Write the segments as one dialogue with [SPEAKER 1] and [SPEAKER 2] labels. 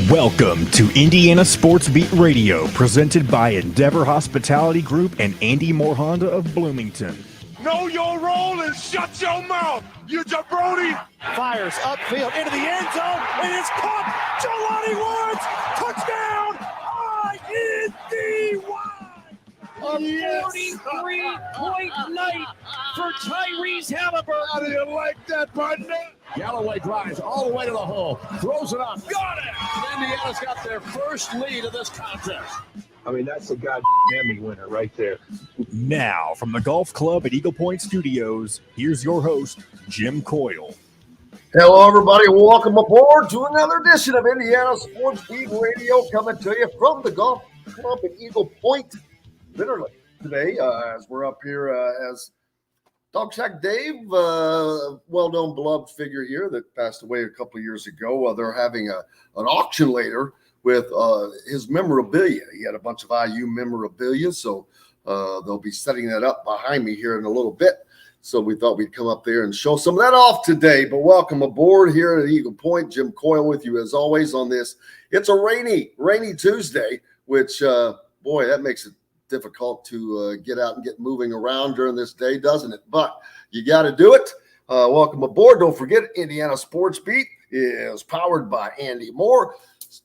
[SPEAKER 1] Welcome to Indiana Sports Beat Radio, presented by Endeavor Hospitality Group and Andy Moore Honda of Bloomington.
[SPEAKER 2] Know your role and shut your mouth, you jabroni!
[SPEAKER 3] Fires upfield into the end zone, and it's caught. Jelani Woods, touchdown! ISB!
[SPEAKER 4] A 43-point night for Tyrese Halliburton.
[SPEAKER 2] How do you like that, partner?
[SPEAKER 4] Galloway drives all the way to the hole, throws it up, got it! And Indiana's got their first lead of this contest.
[SPEAKER 2] I mean, that's a goddamn winner right there.
[SPEAKER 1] Now, from the Golf Club at Eagle Point Studios, here's your host, Jim Coyle.
[SPEAKER 5] Hello, everybody. Welcome aboard to another edition of Indiana Sports Beat Radio, coming to you from the Golf Club at Eagle Point. Literally today, as we're up here, as Dog Shack Dave, well-known beloved figure here that passed away a couple of years ago. They're having an auction later with his memorabilia. He had a bunch of IU memorabilia, so they'll be setting that up behind me here in a little bit. So we thought we'd come up there and show some of that off today. But welcome aboard here at Eagle Point. Jim Coyle with you as always on this. It's a rainy Tuesday, which, boy, that makes it difficult to get out and get moving around during this day, doesn't it? But you got to do it. Welcome aboard. Don't forget, Indiana Sports Beat is powered by Andy Moore.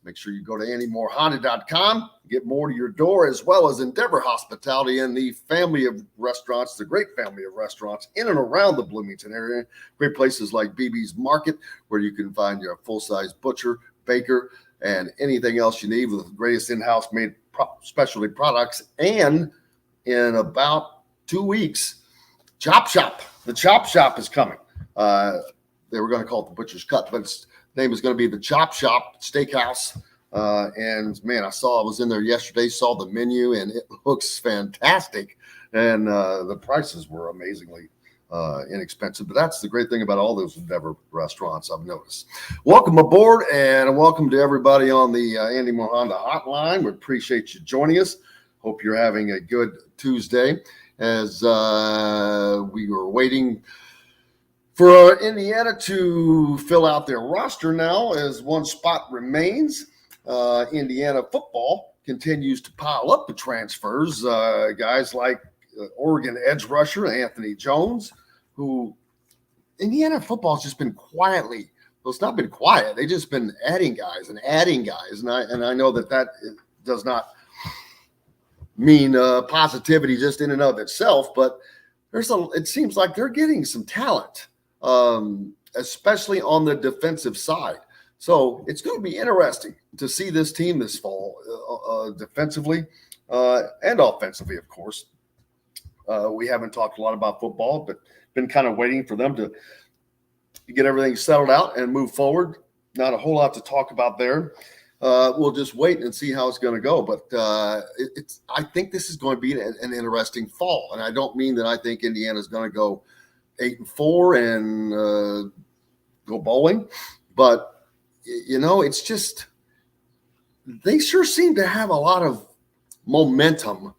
[SPEAKER 5] Make sure you go to AndyMooreHonda.com, get more to your door, as well as Endeavor Hospitality and the family of restaurants, the great family of restaurants in and around the Bloomington area. Great places like BB's Market, where you can find your full-size butcher, baker, and anything else you need with the greatest in-house made specialty products. And in about 2 weeks, Chop Shop. The Chop Shop is coming. They were going to call it the Butcher's Cut, but its name is going to be the Chop Shop Steakhouse. And man, I was in there yesterday, saw the menu, and it looks fantastic. And the prices were amazingly inexpensive. But that's the great thing about all those Endeavor restaurants, I've noticed. Welcome aboard, and welcome to everybody on the Andy Moore Honda hotline. We appreciate you joining us. Hope you're having a good Tuesday as we were waiting for Indiana to fill out their roster now, as one spot remains. Indiana football continues to pile up the transfers. Guys like Oregon edge rusher Anthony Jones, who Indiana football has just been quietly, well, it's not been quiet. They've just been adding guys. And I know that does not mean positivity just in and of itself, but it seems like they're getting some talent, especially on the defensive side. So it's going to be interesting to see this team this fall, defensively and offensively, of course. We haven't talked a lot about football, but been kind of waiting for them to get everything settled out and move forward. Not a whole lot to talk about there. We'll just wait and see how it's going to go. But I think this is going to be an interesting fall. And I don't mean that I think Indiana's going to go 8-4 and go bowling. But, it's just they sure seem to have a lot of momentum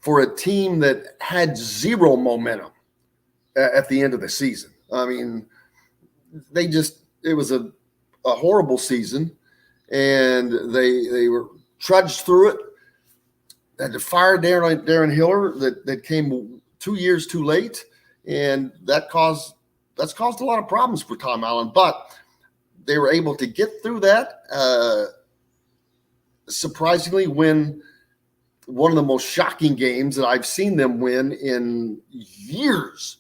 [SPEAKER 5] for a team that had zero momentum at the end of the season. I mean, it was a horrible season, and they were trudged through it. They had to fire Darren Hiller that came 2 years too late, and that's caused a lot of problems for Tom Allen. But they were able to get through that, surprisingly win one of the most shocking games that I've seen them win in years,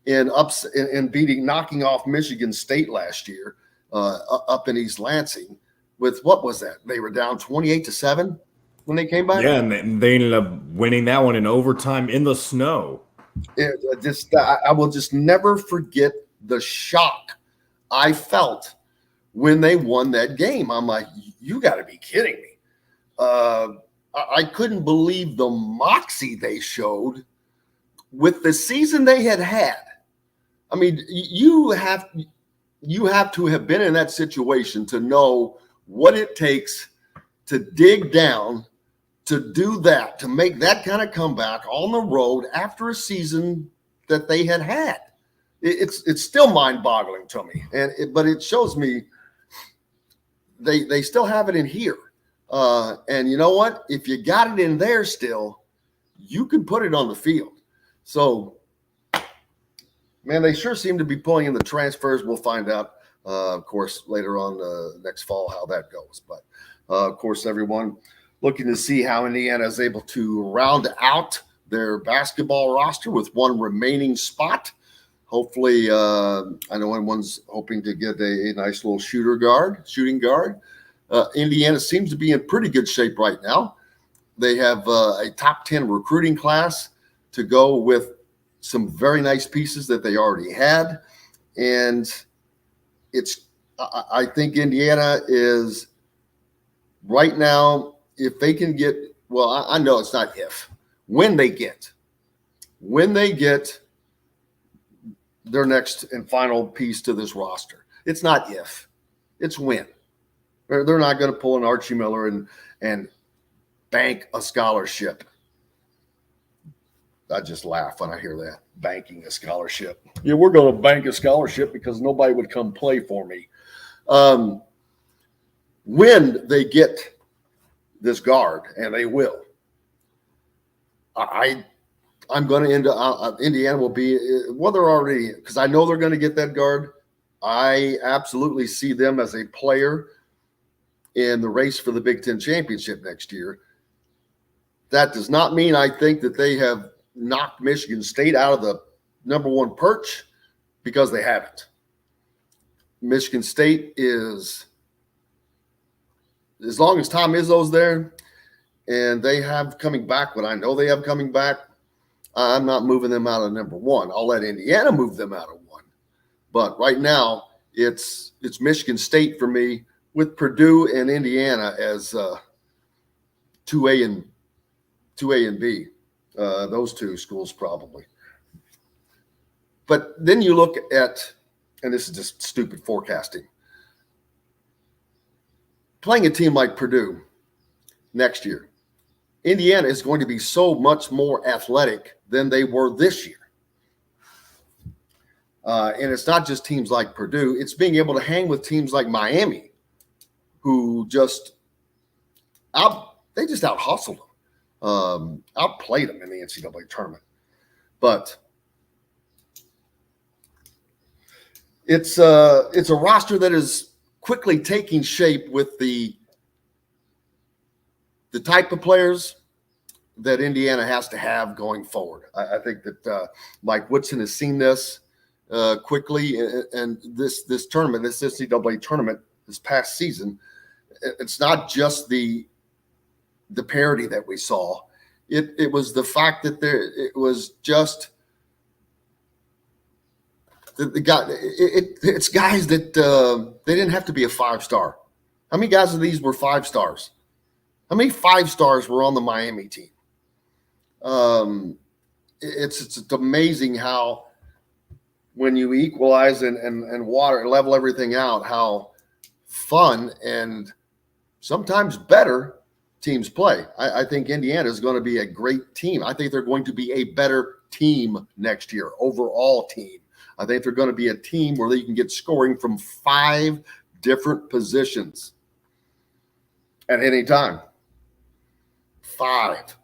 [SPEAKER 5] knocking off Michigan State last year up in East Lansing with, what was that? They were down 28-7 when they came back.
[SPEAKER 6] Yeah, and they ended up winning that one in overtime in the snow.
[SPEAKER 5] I will just never forget the shock I felt when they won that game. I'm like, you got to be kidding me. I couldn't believe the moxie they showed with the season they had had. I mean, you have to have been in that situation to know what it takes to dig down, to do that, to make that kind of comeback on the road after a season that they had. It's still mind-boggling to me, but it shows me they still have it in here. And you know what? If you got it in there still, you can put it on the field. So, man, they sure seem to be pulling in the transfers. We'll find out, of course, later on next fall how that goes. But, of course, everyone looking to see how Indiana is able to round out their basketball roster with one remaining spot. Hopefully, I know everyone's hoping to get a nice little shooting guard. Indiana seems to be in pretty good shape right now. They have a top 10 recruiting class to go with some very nice pieces that they already had. And I think Indiana is right now, if they can get, well, I know it's not if, when they get their next and final piece to this roster. It's not if, it's when. They're not going to pull an Archie Miller and bank a scholarship. I just laugh when I hear that, banking a scholarship. Yeah, we're going to bank a scholarship because nobody would come play for me. When they get this guard, and they will, I'm going to end up, Indiana will be, well, they're already, because I know they're going to get that guard. I absolutely see them as a player in the race for the Big Ten championship next year. That does not mean I think that they have knocked Michigan State out of the number one perch, because they haven't. Michigan State is, as long as Tom Izzo's there and they have coming back what I know they have coming back, I'm not moving them out of number one. I'll let Indiana move them out of one. But right now, it's Michigan State for me, with Purdue and Indiana as 2A and B, those two schools probably. But then you look at, and this is just stupid forecasting, playing a team like Purdue next year, Indiana is going to be so much more athletic than they were this year. And it's not just teams like Purdue. It's being able to hang with teams like Miami, who just out-hustled them, outplayed them in the NCAA tournament. But it's a roster that is quickly taking shape with the type of players that Indiana has to have going forward. I think that Mike Woodson has seen this quickly, and this tournament, this NCAA tournament this past season, it's not just the parity that we saw. It was the fact that it was just it's guys that they didn't have to be a 5-star. How many guys of these were 5 stars? How many 5 stars were on the Miami team? It's amazing how when you equalize and level everything out, how fun and sometimes better teams play. I think Indiana is going to be a great team. I think they're going to be a better team next year, overall team. I think they're going to be a team where they can get scoring from 5 different positions at any time. 5.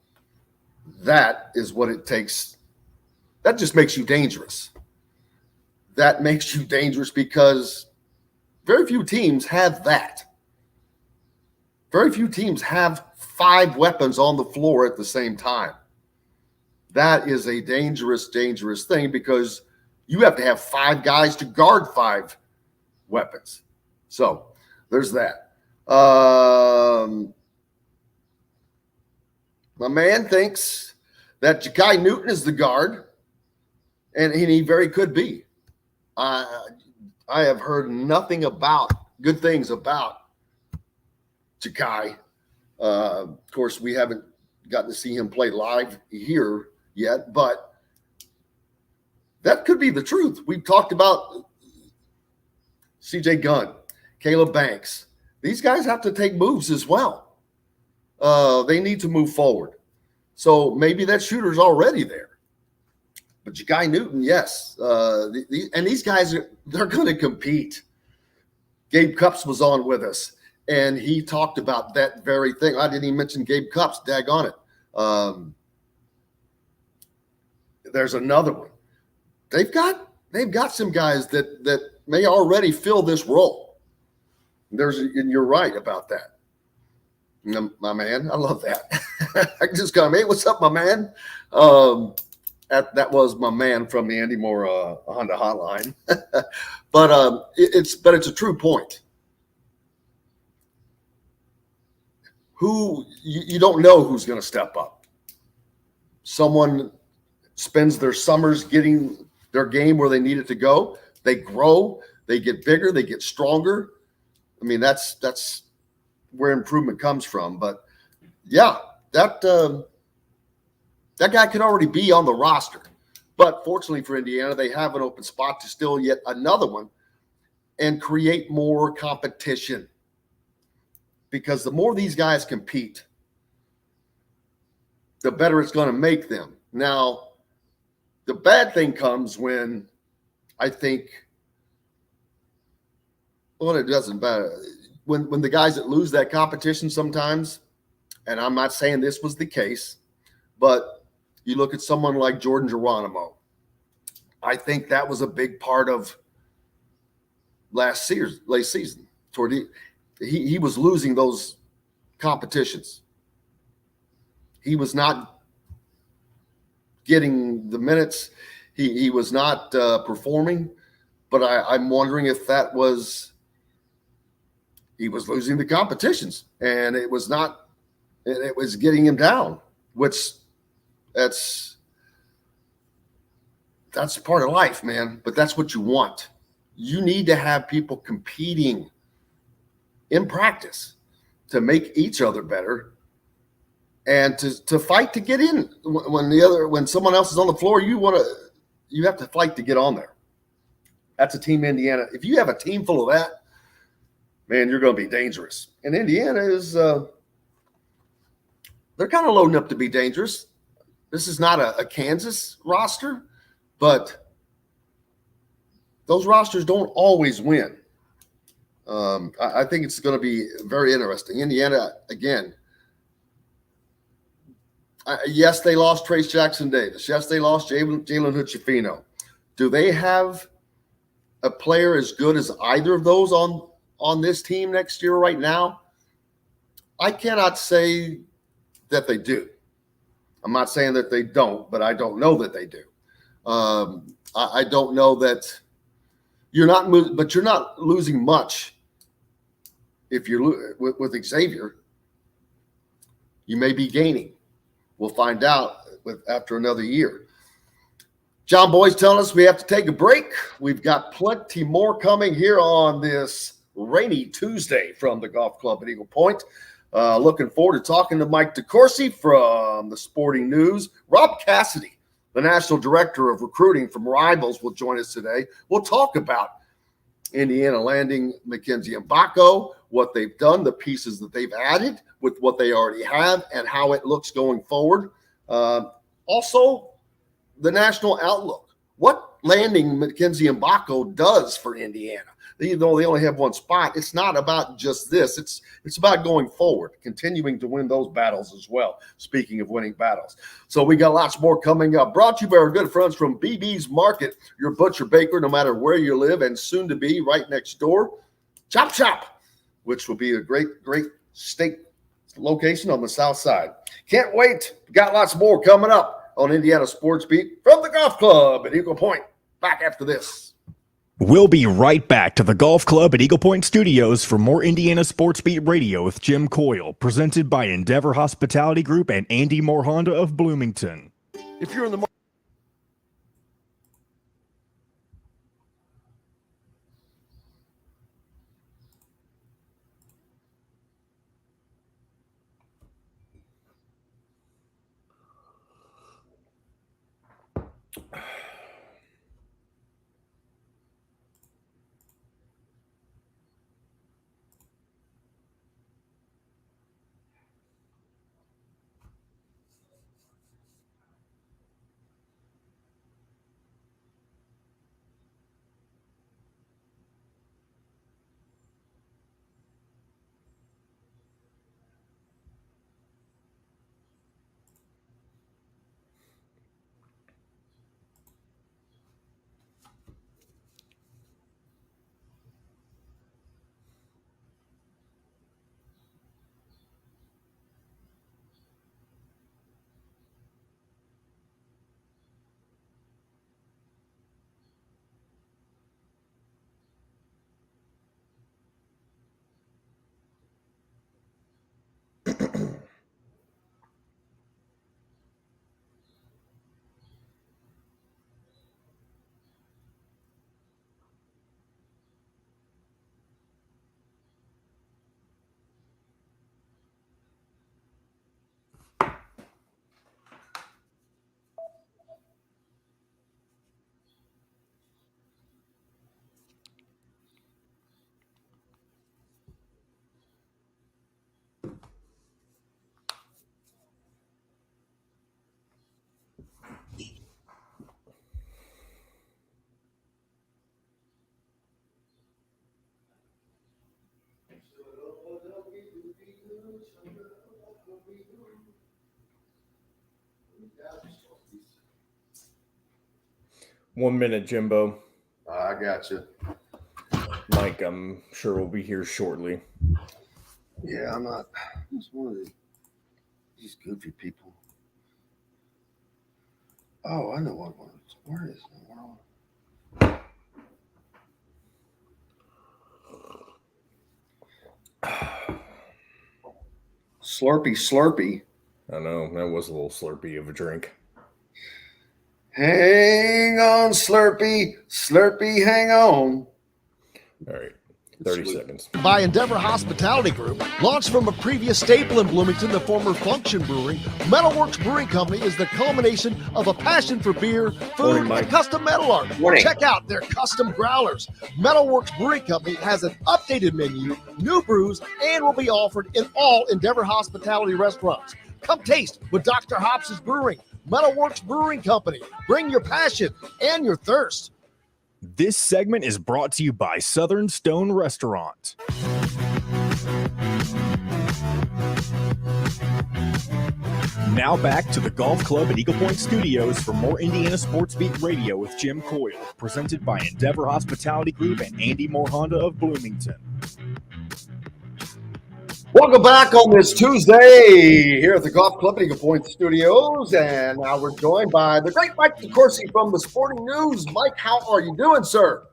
[SPEAKER 5] That is what it takes. That just makes you dangerous. That makes you dangerous because very few teams have that. Very few teams have 5 weapons on the floor at the same time. That is a dangerous, dangerous thing because you have to have 5 guys to guard 5 weapons. So there's that. My man thinks that Ja'Kai Newton is the guard, and he very could be. I have heard nothing about good things about Ja'Kai. Of course, we haven't gotten to see him play live here yet, but that could be the truth. We've talked about CJ Gunn, Caleb Banks. These guys have to take moves as well. They need to move forward. So maybe that shooter's already there. But Ja'Kai Newton, yes. And these guys, they're going to compete. Gabe Cupps was on with us, And he talked about that very thing. I didn't even mention Gabe Cupps, daggone it. There's another one. They've got some guys that may already fill this role. And you're right about that. My man, I love that. I just got, hey, what's up, my man? That was my man from the Andy Moore Honda hotline. But it's a true point. Who you don't know who's going to step up. Someone spends their summers getting their game where they need it to go. They grow, they get bigger, they get stronger. I mean, that's where improvement comes from. But yeah, that guy could already be on the roster. But fortunately for Indiana, they have an open spot to still yet another one and create more competition. Because the more these guys compete, the better it's going to make them. Now, the bad thing comes when I think, well, it doesn't matter. When the guys that lose that competition sometimes, and I'm not saying this was the case, but you look at someone like Jordan Geronimo. I think that was a big part of last season. He was losing those competitions. He was not getting the minutes. He was not performing. But I'm wondering if that was he was losing the competitions, and it was getting him down. Which that's part of life, man. But that's what you want. You need to have people competing in practice to make each other better and to fight to get in. When someone else is on the floor, you have to fight to get on there. That's a team Indiana. If you have a team full of that, man, you're going to be dangerous. And Indiana is they're kind of loading up to be dangerous. This is not a Kansas roster, but those rosters don't always win. I think it's going to be very interesting. Indiana, again, yes, they lost Trace Jackson-Davis. Yes, they lost Jalen Hood-Schifino. Do they have a player as good as either of those on this team next year right now? I cannot say that they do. I'm not saying that they don't, but I don't know that they do. I don't know that you're not losing much. If you're with Xavier, you may be gaining. We'll find out after another year. John Boy's telling us we have to take a break. We've got plenty more coming here on this rainy Tuesday from the Golf Club at Eagle Point. Looking forward to talking to Mike DeCourcy from the Sporting News. Rob Cassidy, the National Director of Recruiting from Rivals, will join us today. We'll talk about Indiana landing Mackenzie Mbako, what they've done, the pieces that they've added with what they already have, and how it looks going forward. Also, the national outlook. What landing Mackenzie Mbako does for Indiana. Even though they only have one spot, it's not about just this. It's about going forward, continuing to win those battles as well, speaking of winning battles. So we got lots more coming up. Brought to you by our good friends from BB's Market, your butcher baker, no matter where you live, and soon to be right next door, Chop Shop, which will be a great steak location on the south side. Can't wait. Got lots more coming up on Indiana Sports Beat from the Golf Club at Eagle Point. Back after this.
[SPEAKER 1] We'll be right back to the Golf Club at Eagle Point Studios for more Indiana Sports Beat Radio with Jim Coyle, presented by Endeavor Hospitality Group and Andy Moore Honda of Bloomington.
[SPEAKER 3] If you're in the
[SPEAKER 6] 1 minute, Jimbo.
[SPEAKER 5] I got you.
[SPEAKER 6] Mike, I'm sure will be here shortly.
[SPEAKER 5] Yeah, I'm not. It's one of these goofy people. Oh, I know what one. Where is it? Slurpee.
[SPEAKER 6] I know, that was a little slurpy of a drink.
[SPEAKER 5] Hang on, Slurpee, hang on.
[SPEAKER 6] All right, 30 seconds.
[SPEAKER 3] By Endeavor Hospitality Group, launched from a previous staple in Bloomington, the former Function Brewing, Metalworks Brewing Company is the culmination of a passion for beer, food,
[SPEAKER 6] Morning, Mike.
[SPEAKER 3] and custom metal art.
[SPEAKER 7] Morning.
[SPEAKER 3] Check out their custom growlers. Metalworks Brewing Company has an updated menu, new brews, and will be offered in all Endeavor Hospitality restaurants. Come taste with Dr. Hops' Brewing. Metalworks Brewing Company. Bring your passion and your thirst.
[SPEAKER 1] This segment is brought to you by Southern Stone Restaurant. Now back to the Golf Club at Eagle Point Studios for more Indiana Sports Beat Radio with Jim Coyle, presented by Endeavor Hospitality Group and Andy Moore Honda of Bloomington.
[SPEAKER 5] Welcome back on this Tuesday here at the Golf Club at Eagle Point Studios. And now we're joined by the great Mike DeCourcy from the Sporting News. Mike, how are you doing, sir?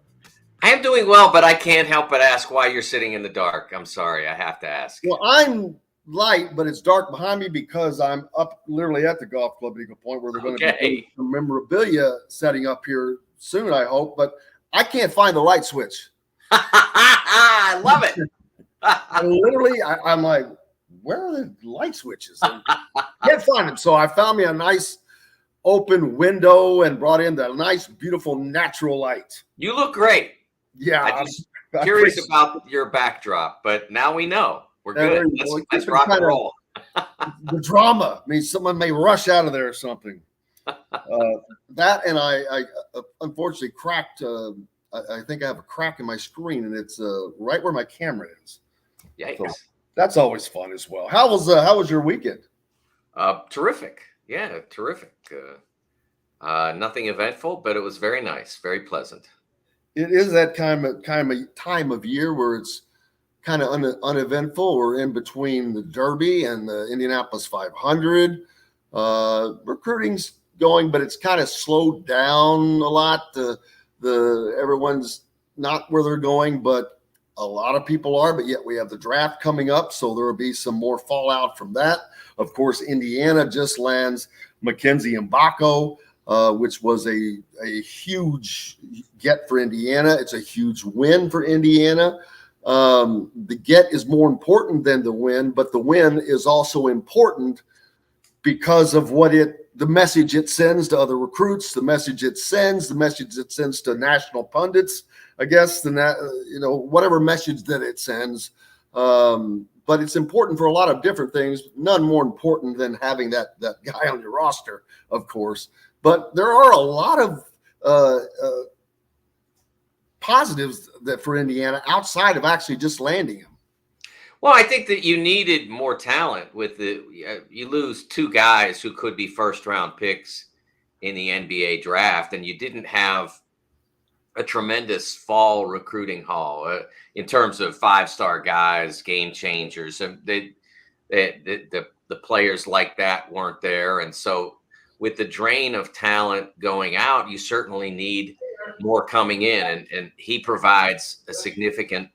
[SPEAKER 7] I am doing well, but I can't help but ask why you're sitting in the dark. I'm sorry. I have to ask.
[SPEAKER 5] Well, I'm light, but it's dark behind me because I'm up literally at the Golf Club at Eagle Point where they're going to be doing some memorabilia setting up here soon, I hope. But I can't find the light switch.
[SPEAKER 7] I love it.
[SPEAKER 5] I'm like, where are the light switches? I can't find them. So I found me a nice open window and brought in the nice, beautiful natural light.
[SPEAKER 7] You look great.
[SPEAKER 5] Yeah.
[SPEAKER 7] I'm just curious about your backdrop, but now we know. We're good. Let's rock and roll.
[SPEAKER 5] The drama. I mean, someone may rush out of there or something. That and I unfortunately cracked. I think I have a crack in my screen, and it's right where my camera is.
[SPEAKER 7] Yikes.
[SPEAKER 5] So that's always fun as well. How was your weekend?
[SPEAKER 7] Terrific. Yeah, terrific. Nothing eventful, but it was very nice, very pleasant.
[SPEAKER 5] It is that time of year where it's kind of uneventful. We're in between the Derby and the Indianapolis 500. Recruiting's going, but it's kind of slowed down a lot. Everyone's not where they're going, but a lot of people are. But yet we have the draft coming up, so there will be some more fallout from that. Of course, Indiana just lands Mackenzie Mbako, which was a huge get for Indiana. It's a huge win for Indiana. The get is more important than the win, but the win is also important because of the message it sends to other recruits, the message it sends to national pundits, I guess, whatever message that it sends. But it's important for a lot of different things, none more important than having that guy on your roster, of course. But there are a lot of positives for Indiana outside of actually just landing him.
[SPEAKER 7] Well, I think that you needed more talent with you lose two guys who could be first-round picks in the NBA draft, and you didn't have a tremendous fall recruiting haul in terms of five-star guys, game changers. And the players like that weren't there. And so with the drain of talent going out, you certainly need more coming in. And he provides a significant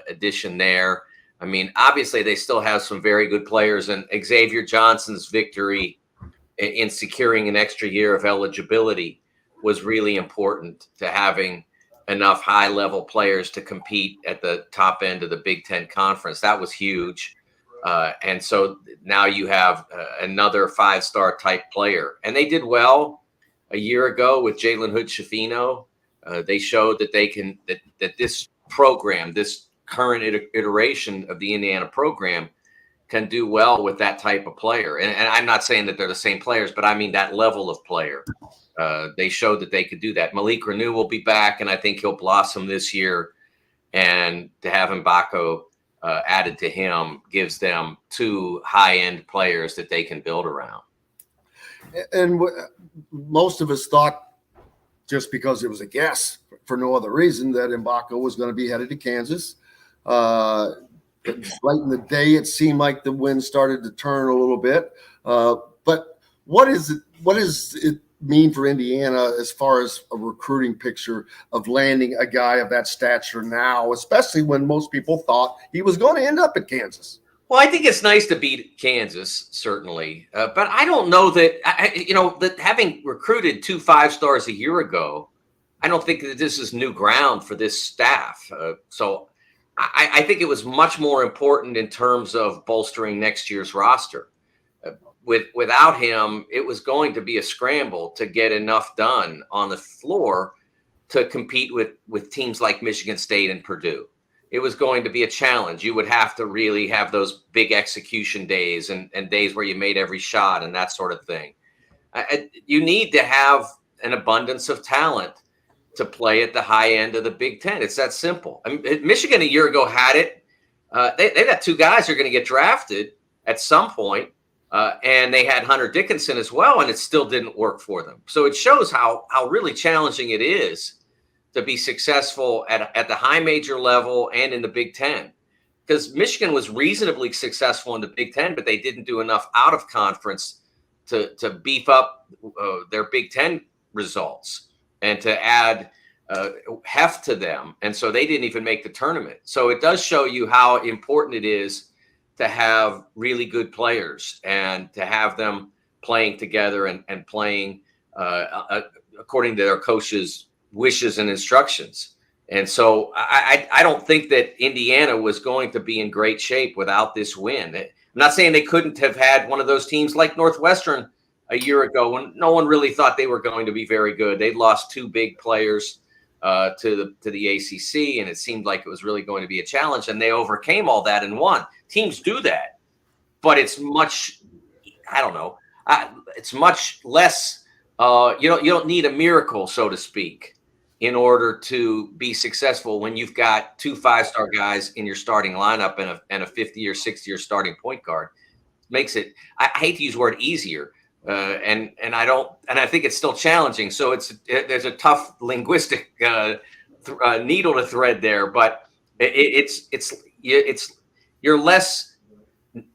[SPEAKER 7] addition there. I mean, obviously they still have some very good players, and Xavier Johnson's victory in securing an extra year of eligibility was really important to having enough high-level players to compete at the top end of the Big Ten Conference. That was huge. And so now you have another five-star type player. And they did well a year ago with Jalen Hood-Schifino. They showed that they can that this program, this current iteration of the Indiana program, can do well with that type of player. And I'm not saying that they're the same players, but I mean that level of player. They showed that they could do that. Malik Renew will be back, and I think he'll blossom this year. And to have Mbako added to him gives them 2 high-end players that they can build around.
[SPEAKER 5] And most of us thought, just because it was a guess for no other reason, that Mbako was going to be headed to Kansas. Right in the day, it seemed like the wind started to turn a little bit. But what does it mean for Indiana as far as a recruiting picture of landing a guy of that stature now, especially when most people thought he was going to end up at Kansas?
[SPEAKER 7] Well, I think it's nice to beat Kansas, certainly. But I don't know that, that having recruited 2 5-stars a year ago, I don't think that this is new ground for this staff. So I think it was much more important in terms of bolstering next year's roster. Without him, it was going to be a scramble to get enough done on the floor to compete with teams like Michigan State and Purdue. It was going to be a challenge. You would have to really have those big execution days and days where you made every shot and that sort of thing. You need to have an abundance of talent to play at the high end of the Big Ten. It's that simple. I mean, Michigan a year ago had it. They got 2 guys who are going to get drafted at some point, and they had Hunter Dickinson as well, and it still didn't work for them. So it shows how really challenging it is to be successful at the high major level and in the Big Ten. Because Michigan was reasonably successful in the Big Ten, but they didn't do enough out of conference to beef up their Big Ten results and to add heft to them. And so they didn't even make the tournament. So it does show you how important it is to have really good players and to have them playing together and playing according to their coaches' wishes and instructions. And so I don't think that Indiana was going to be in great shape without this win. I'm not saying they couldn't have had one of those teams like Northwestern a year ago when no one really thought they were going to be very good. They'd lost 2 big players to the ACC, and it seemed like it was really going to be a challenge, and they overcame all that and won. Teams do that, but it's much, it's much less, you don't need a miracle, so to speak, in order to be successful when you've got 2 5-star guys in your starting lineup and a 50 or 60 year starting point guard. Makes it, I hate to use the word easier, and I think it's still challenging. So there's a tough linguistic needle to thread there, but you're less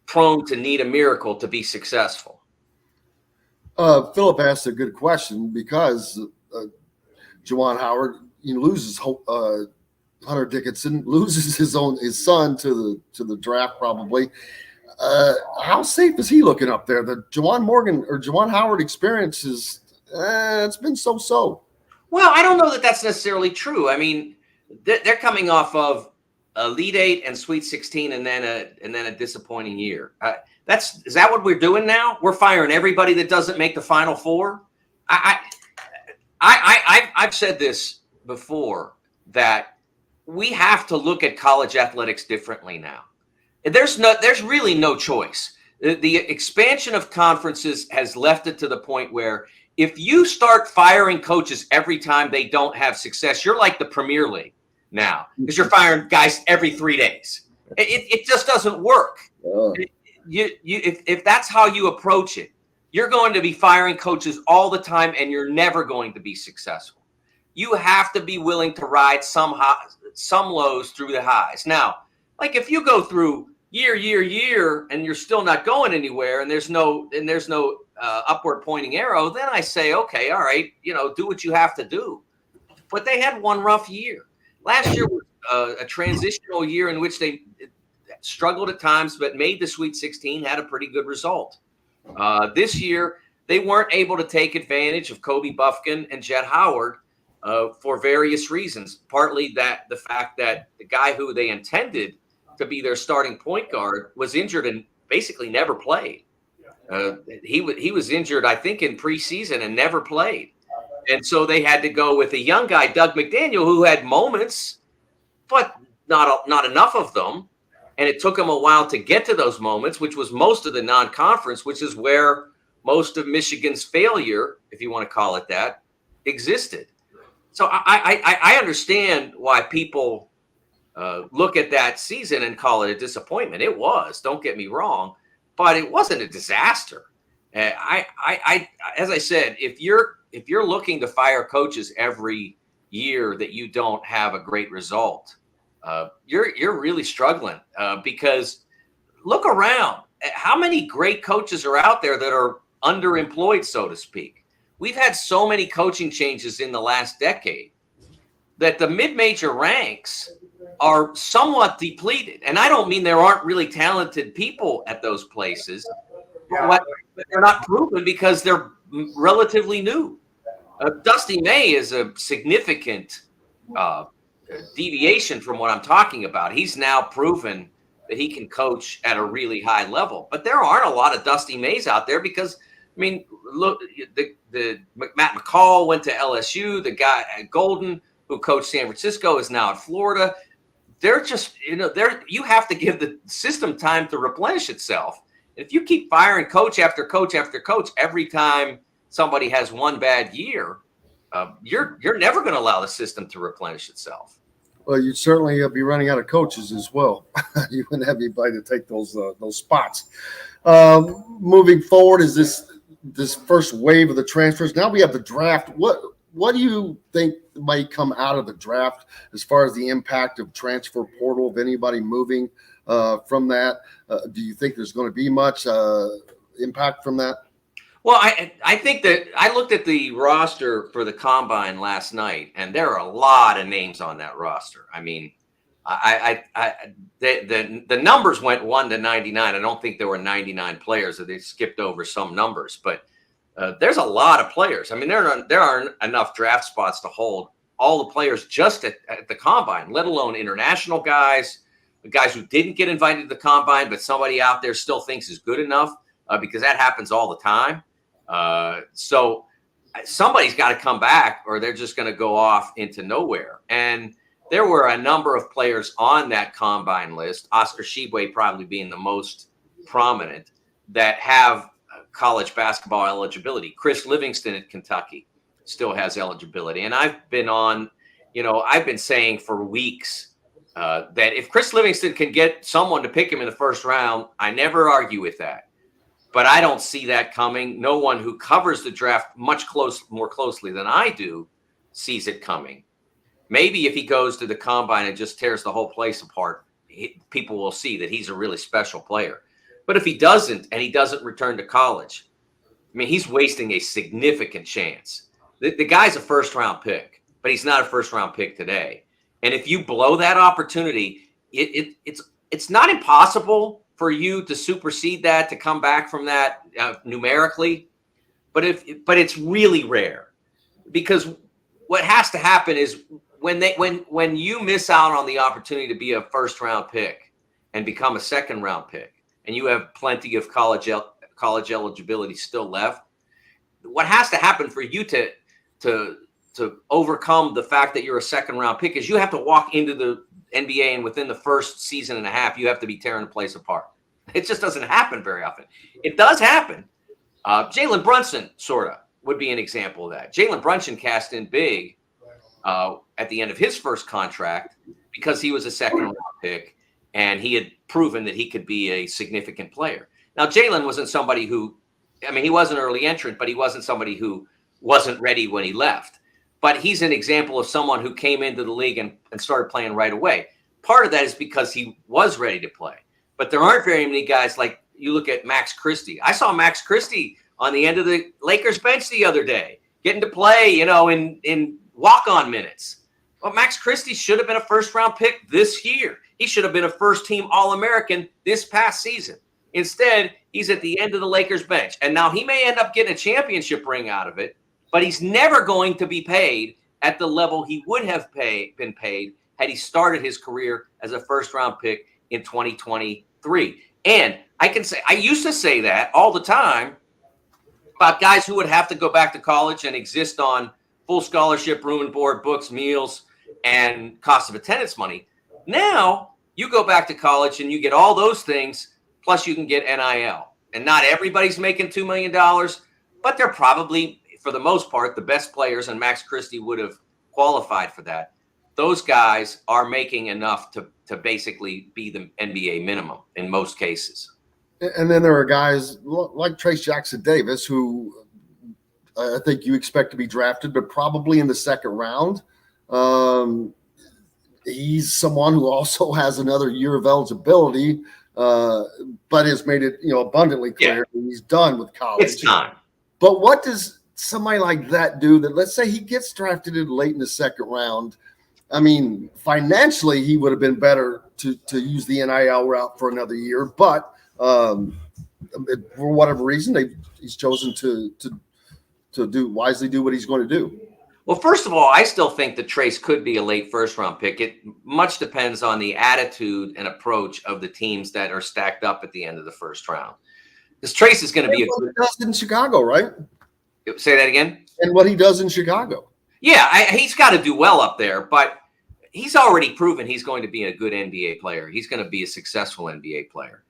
[SPEAKER 7] prone to need a miracle to be successful.
[SPEAKER 5] Philip asked a good question because Juwan Howard loses Hunter Dickinson, loses his son to the draft probably. How safe is he looking up there? The Juwan Howard experience it's been so.
[SPEAKER 7] Well, I don't know that that's necessarily true. I mean, they're coming off of Elite 8 and Sweet 16, and then a disappointing year. Is that what we're doing now? We're firing everybody that doesn't make the Final Four. I've said this before that we have to look at college athletics differently now. There's really no choice. The expansion of conferences has left it to the point where if you start firing coaches every time they don't have success, you're like the Premier League now because you're firing guys every 3 days. It just doesn't work. Oh. If that's how you approach it, you're going to be firing coaches all the time and you're never going to be successful. You have to be willing to ride some lows through the highs. Now, like if you go through year, and you're still not going anywhere, and there's no upward pointing arrow, then I say, okay, all right, do what you have to do. But they had one rough year. Last year was a transitional year in which they struggled at times, but made the Sweet 16, had a pretty good result. This year, they weren't able to take advantage of Kobe Bufkin and Jet Howard for various reasons. Partly the fact that the guy who they intended to be their starting point guard was injured and basically never played. He was injured, I think, in preseason and never played. And so they had to go with a young guy, Doug McDaniel, who had moments, but not enough of them. And it took him a while to get to those moments, which was most of the non-conference, which is where most of Michigan's failure, if you want to call it that, existed. So I understand why people look at that season and call it a disappointment. It was, don't get me wrong, but it wasn't a disaster. As I said, if you're looking to fire coaches every year that you don't have a great result, you're really struggling because look around. How many great coaches are out there that are underemployed, so to speak? We've had so many coaching changes in the last decade that the mid-major ranks are somewhat depleted. And I don't mean there aren't really talented people at those places, but they're not proven because they're relatively new. Dusty May is a significant deviation from what I'm talking about. He's now proven that he can coach at a really high level. But there aren't a lot of Dusty Mays out there because, I mean, look, the Matt McCall went to LSU. The guy at Golden who coached San Francisco is now at Florida. They're just, you have to give the system time to replenish itself. If you keep firing coach after coach after coach every time somebody has one bad year, you're never going to allow the system to replenish itself.
[SPEAKER 5] Well, you'd certainly be running out of coaches as well. You wouldn't have anybody to take those spots. Moving forward, is this first wave of the transfers? Now we have the draft. What do you think might come out of the draft as far as the impact of transfer portal, of anybody moving from that? Do you think there's going to be much impact from that?
[SPEAKER 7] Well, I think that I looked at the roster for the Combine last night, and there are a lot of names on that roster. I mean, the numbers went 1 to 99. I don't think there were 99 players, that they skipped over some numbers, but there's a lot of players. I mean, there aren't enough draft spots to hold all the players just at the Combine, let alone international guys, the guys who didn't get invited to the Combine, but somebody out there still thinks is good enough, because that happens all the time. So somebody's got to come back, or they're just going to go off into nowhere. And there were a number of players on that Combine list, Oscar Tshiebwe probably being the most prominent, that have college basketball eligibility. Chris Livingston at Kentucky still has eligibility. And I've been saying for weeks that if Chris Livingston can get someone to pick him in the first round, I never argue with that. But I don't see that coming. No one who covers the draft more closely than I do sees it coming. Maybe if he goes to the Combine and just tears the whole place apart, people will see that he's a really special player. But if he doesn't, and he doesn't return to college, I mean, he's wasting a significant chance. The guy's a first-round pick, but he's not a first-round pick today. And if you blow that opportunity, it's not impossible for you to supersede that, to come back from that numerically, but it's really rare, because what has to happen is when you miss out on the opportunity to be a first round pick and become a second round pick, and you have plenty of college eligibility still left, what has to happen for you to overcome the fact that you're a second round pick is you have to walk into the NBA, and within the first season and a half, you have to be tearing the place apart. It just doesn't happen very often. It does happen. Jalen Brunson sort of would be an example of that. Jalen Brunson cast in big at the end of his first contract because he was a second round pick and he had proven that he could be a significant player. Now, Jalen wasn't somebody who, I mean, he was an early entrant, but he wasn't somebody who wasn't ready when he left. But he's an example of someone who came into the league and started playing right away. Part of that is because he was ready to play. But there aren't very many guys like you look at Max Christie. I saw Max Christie on the end of the Lakers bench the other day, getting to play, in walk-on minutes. Well, Max Christie should have been a first-round pick this year. He should have been a first-team All-American this past season. Instead, he's at the end of the Lakers bench. And now he may end up getting a championship ring out of it, but he's never going to be paid at the level he would have been paid had he started his career as a first-round pick in 2023. And I used to say that all the time about guys who would have to go back to college and exist on full scholarship, room and board, books, meals, and cost of attendance money. Now you go back to college and you get all those things, plus you can get NIL. And not everybody's making $2 million, but they're probably, for the most part, the best players, and Max Christie would have qualified for that. those guys are making enough to basically be the NBA minimum in most cases.
[SPEAKER 5] And then there are guys like Trace Jackson Davis, who I think you expect to be drafted, but probably in the second round. He's someone who also has another year of eligibility, but has made it abundantly clear he's done with college.
[SPEAKER 7] It's time.
[SPEAKER 5] But what does somebody like that do? That, let's say he gets drafted late in the second round. I mean, financially, he would have been better to use the NIL route for another year, but for whatever reason, he's chosen to wisely do what he's going to do.
[SPEAKER 7] Well, first of all, I still think that Trace could be a late first-round pick. It much depends on the attitude and approach of the teams that are stacked up at the end of the first round. Because Trace is going to be
[SPEAKER 5] what he does in Chicago, right?
[SPEAKER 7] Say that again?
[SPEAKER 5] And what he does in Chicago.
[SPEAKER 7] Yeah, he's got to do well up there, but he's already proven he's going to be a good NBA player. He's going to be a successful NBA player.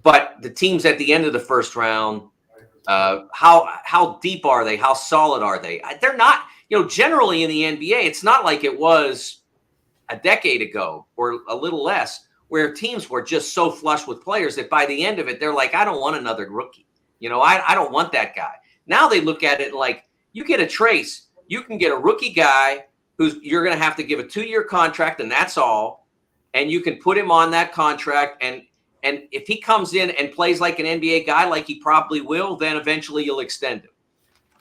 [SPEAKER 7] But the teams at the end of the first round, how deep are they? How solid are they? They're not, generally in the NBA, it's not like it was a decade ago or a little less, where teams were just so flush with players that by the end of it, they're like, I don't want another rookie. I don't want that guy. Now they look at it like, you get a Trace, you can get a rookie guy who's you're going to have to give a 2-year contract, and that's all. And you can put him on that contract. And if he comes in and plays like an NBA guy, like he probably will, then eventually you'll extend him.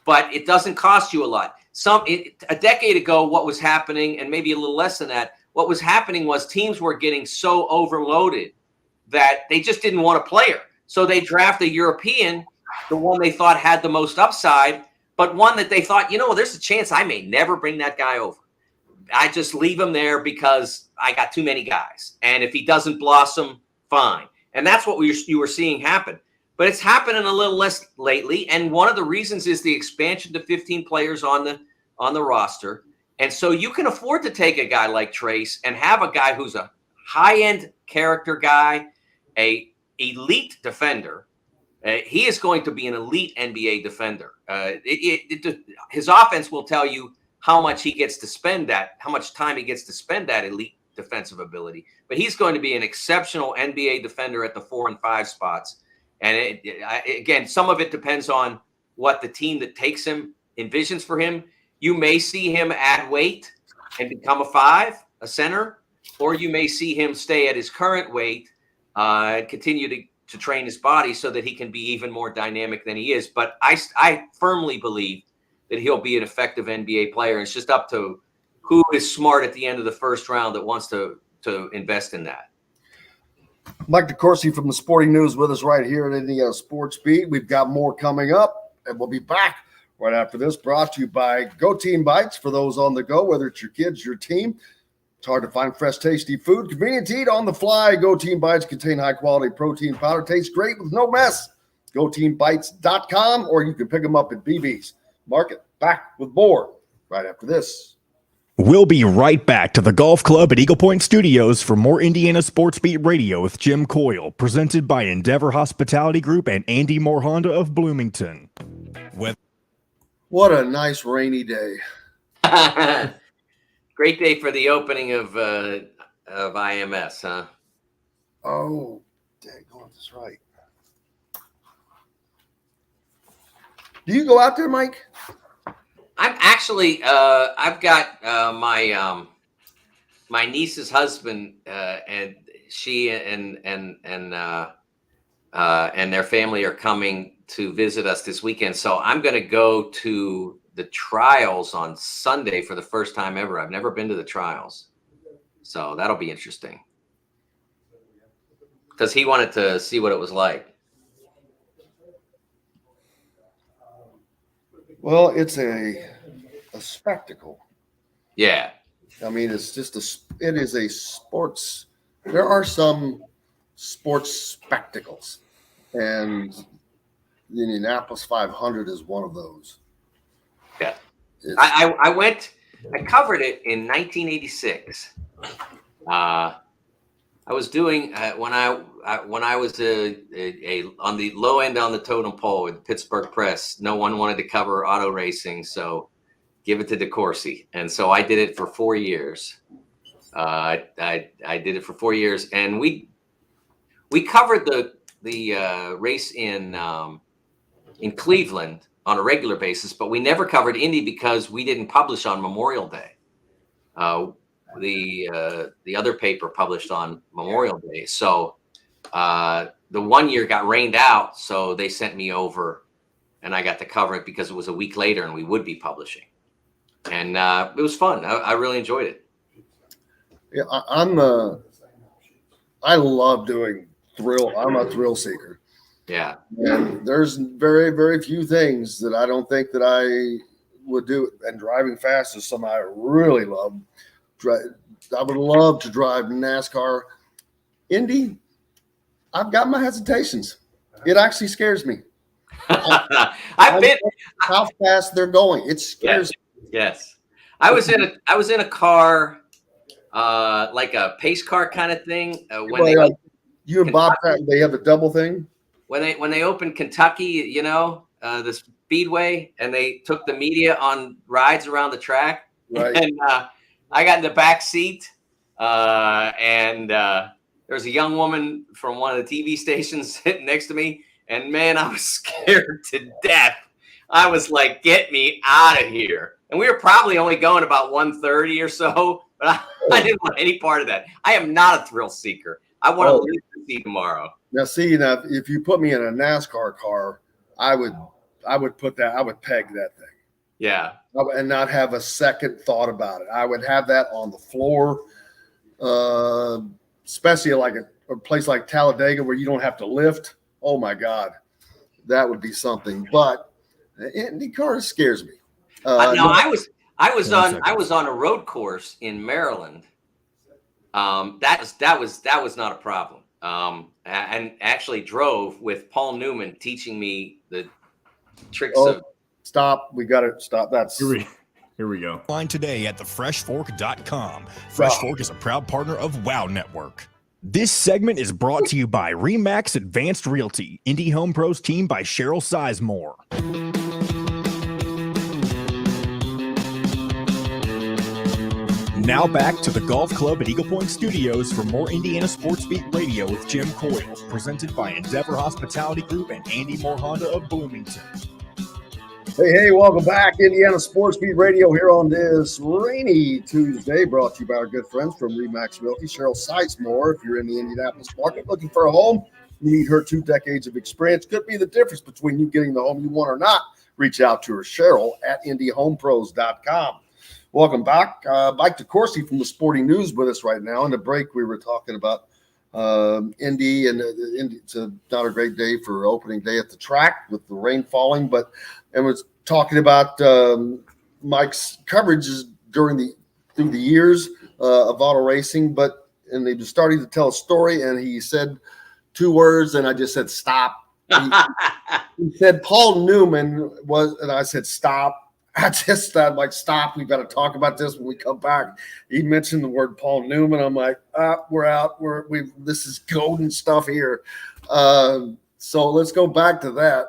[SPEAKER 7] But it doesn't cost you a lot. A decade ago, what was happening, and maybe a little less than that, what was happening was teams were getting so overloaded that they just didn't want a player. So they draft a European, the one they thought had the most upside, but one that they thought, there's a chance I may never bring that guy over. I just leave him there because I got too many guys. And if he doesn't blossom, fine. And that's what you were seeing happen. But it's happening a little less lately. And one of the reasons is the expansion to 15 players on the roster. And so you can afford to take a guy like Trace and have a guy who's a high-end character guy, a elite defender. He is going to be an elite NBA defender. His offense will tell you how much he gets to spend how much time he gets to spend that elite defensive ability. But he's going to be an exceptional NBA defender at the 4 and 5 spots. And again, some of it depends on what the team that takes him envisions for him. You may see him add weight and become a 5, a center, or you may see him stay at his current weight and continue to train his body so that he can be even more dynamic than he is. But I firmly believe that he'll be an effective NBA player. It's just up to who is smart at the end of the first round that wants to invest in that.
[SPEAKER 5] Mike DeCourcy from the Sporting News with us right here at Indiana Sports Beat. We've got more coming up, and we'll be back right after this, brought to you by Go Team Bites for those on the go, whether it's your kids, your team. It's hard to find fresh, tasty food. Convenient to eat on the fly. Go Team Bites contain high-quality protein powder. Tastes great with no mess. GoTeamBites.com, or you can pick them up at BB's. Market back with more right after this.
[SPEAKER 1] We'll be right back to the Golf Club at Eagle Point Studios for more Indiana Sports Beat Radio with Jim Coyle, presented by Endeavor Hospitality Group and Andy Moore Honda of Bloomington.
[SPEAKER 5] What a nice rainy day.
[SPEAKER 7] Great day for the opening of IMS, huh?
[SPEAKER 5] Oh, dang, that's right. Do you go out there, Mike?
[SPEAKER 7] I'm actually, I've got my niece's husband, and she and their family are coming to visit us this weekend. So I'm going to go to the trials on Sunday for the first time ever. I've never been to the trials, so that'll be interesting because he wanted to see what it was like.
[SPEAKER 5] Well, it's a spectacle.
[SPEAKER 7] Yeah.
[SPEAKER 5] I mean, it's just it is a sports. There are some sports spectacles, and the Indianapolis 500 is one of those.
[SPEAKER 7] Yeah. I covered it in 1986. I was doing when I was on the low end on the totem pole with the Pittsburgh Press. No one wanted to cover auto racing, so give it to DeCourcy. And so I did it for 4 years. I did it for 4 years, and we covered the race in Cleveland on a regular basis, but we never covered Indy because we didn't publish on Memorial Day. The other paper published on Memorial Day. So the 1 year got rained out, so they sent me over, and I got to cover it because it was a week later and we would be publishing. And it was fun. I really enjoyed it.
[SPEAKER 5] Yeah, I love doing thrill. I'm a thrill seeker.
[SPEAKER 7] Yeah.
[SPEAKER 5] And there's very, very few things that I don't think that I would do. And driving fast is something I really love. I would love to drive NASCAR. Indy, I've got my hesitations. It actually scares me.
[SPEAKER 7] I've been
[SPEAKER 5] how fast they're going. It scares me.
[SPEAKER 7] Yes. I was in a car, like a pace car kind of thing.
[SPEAKER 5] You and Bob, they have a double thing.
[SPEAKER 7] When they opened Kentucky, the Speedway, and they took the media on rides around the track.
[SPEAKER 5] Right.
[SPEAKER 7] And I got in the back seat, and there was a young woman from one of the TV stations sitting next to me, and man, I was scared to death. I was like, "Get me out of here!" And we were probably only going about 130 or so, but I didn't want any part of that. I am not a thrill seeker. I want to live to see tomorrow.
[SPEAKER 5] Now, if you put me in a NASCAR car, I would peg that thing.
[SPEAKER 7] Yeah.
[SPEAKER 5] And not have a second thought about it. I would have that on the floor, especially like a place like Talladega where you don't have to lift. Oh my God, that would be something. But Indy car scares me.
[SPEAKER 7] I was on a road course in Maryland. That was not a problem. And actually drove with Paul Newman teaching me the tricks of.
[SPEAKER 5] Stop. We got to stop. That's
[SPEAKER 6] here we go.
[SPEAKER 1] Online today at thefreshfork.com. Fresh Fork is a proud partner of WOW Network. This segment is brought to you by Remax Advanced Realty, Indy Home Pros team by Cheryl Sizemore. Now back to the Golf Club at Eagle Point Studios for more Indiana Sports Beat Radio with Jim Coyle, presented by Endeavor Hospitality Group and Andy Moore Honda of Bloomington.
[SPEAKER 5] Hey, welcome back. Indiana Sports Beat Radio here on this rainy Tuesday, brought to you by our good friends from Remax Realty, Cheryl Sizemore. If you're in the Indianapolis market looking for a home, you need her 2 decades of experience. Could be the difference between you getting the home you want or not. Reach out to her, Cheryl, at IndyHomePros.com. Welcome back. Mike DeCourcy from the Sporting News with us right now. In the break, we were talking about Indy, and it's not a great day for opening day at the track with the rain falling, and was talking about Mike's coverages through the years of auto racing, and he was starting to tell a story, and he said 2 words, and I just said stop. He said Paul Newman was, and I said stop. I'm like, stop. We've got to talk about this when we come back. He mentioned the word Paul Newman. I'm like, we're out. This is golden stuff here. So let's go back to that.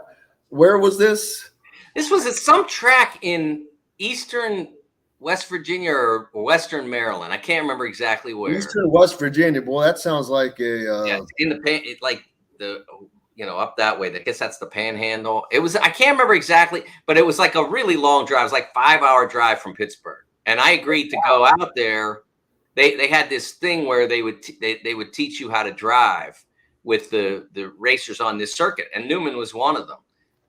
[SPEAKER 5] Where was this?
[SPEAKER 7] This was at some track in eastern West Virginia or western Maryland. I can't remember exactly where.
[SPEAKER 5] Eastern West Virginia. Boy, that sounds like up that way. I guess that's the Panhandle. It was, I can't remember exactly, but it was like a really long drive. It was like 5-hour drive from Pittsburgh. And I agreed to go out there. They had this thing where they would teach you how to drive with the racers on this circuit. And Newman was one of them.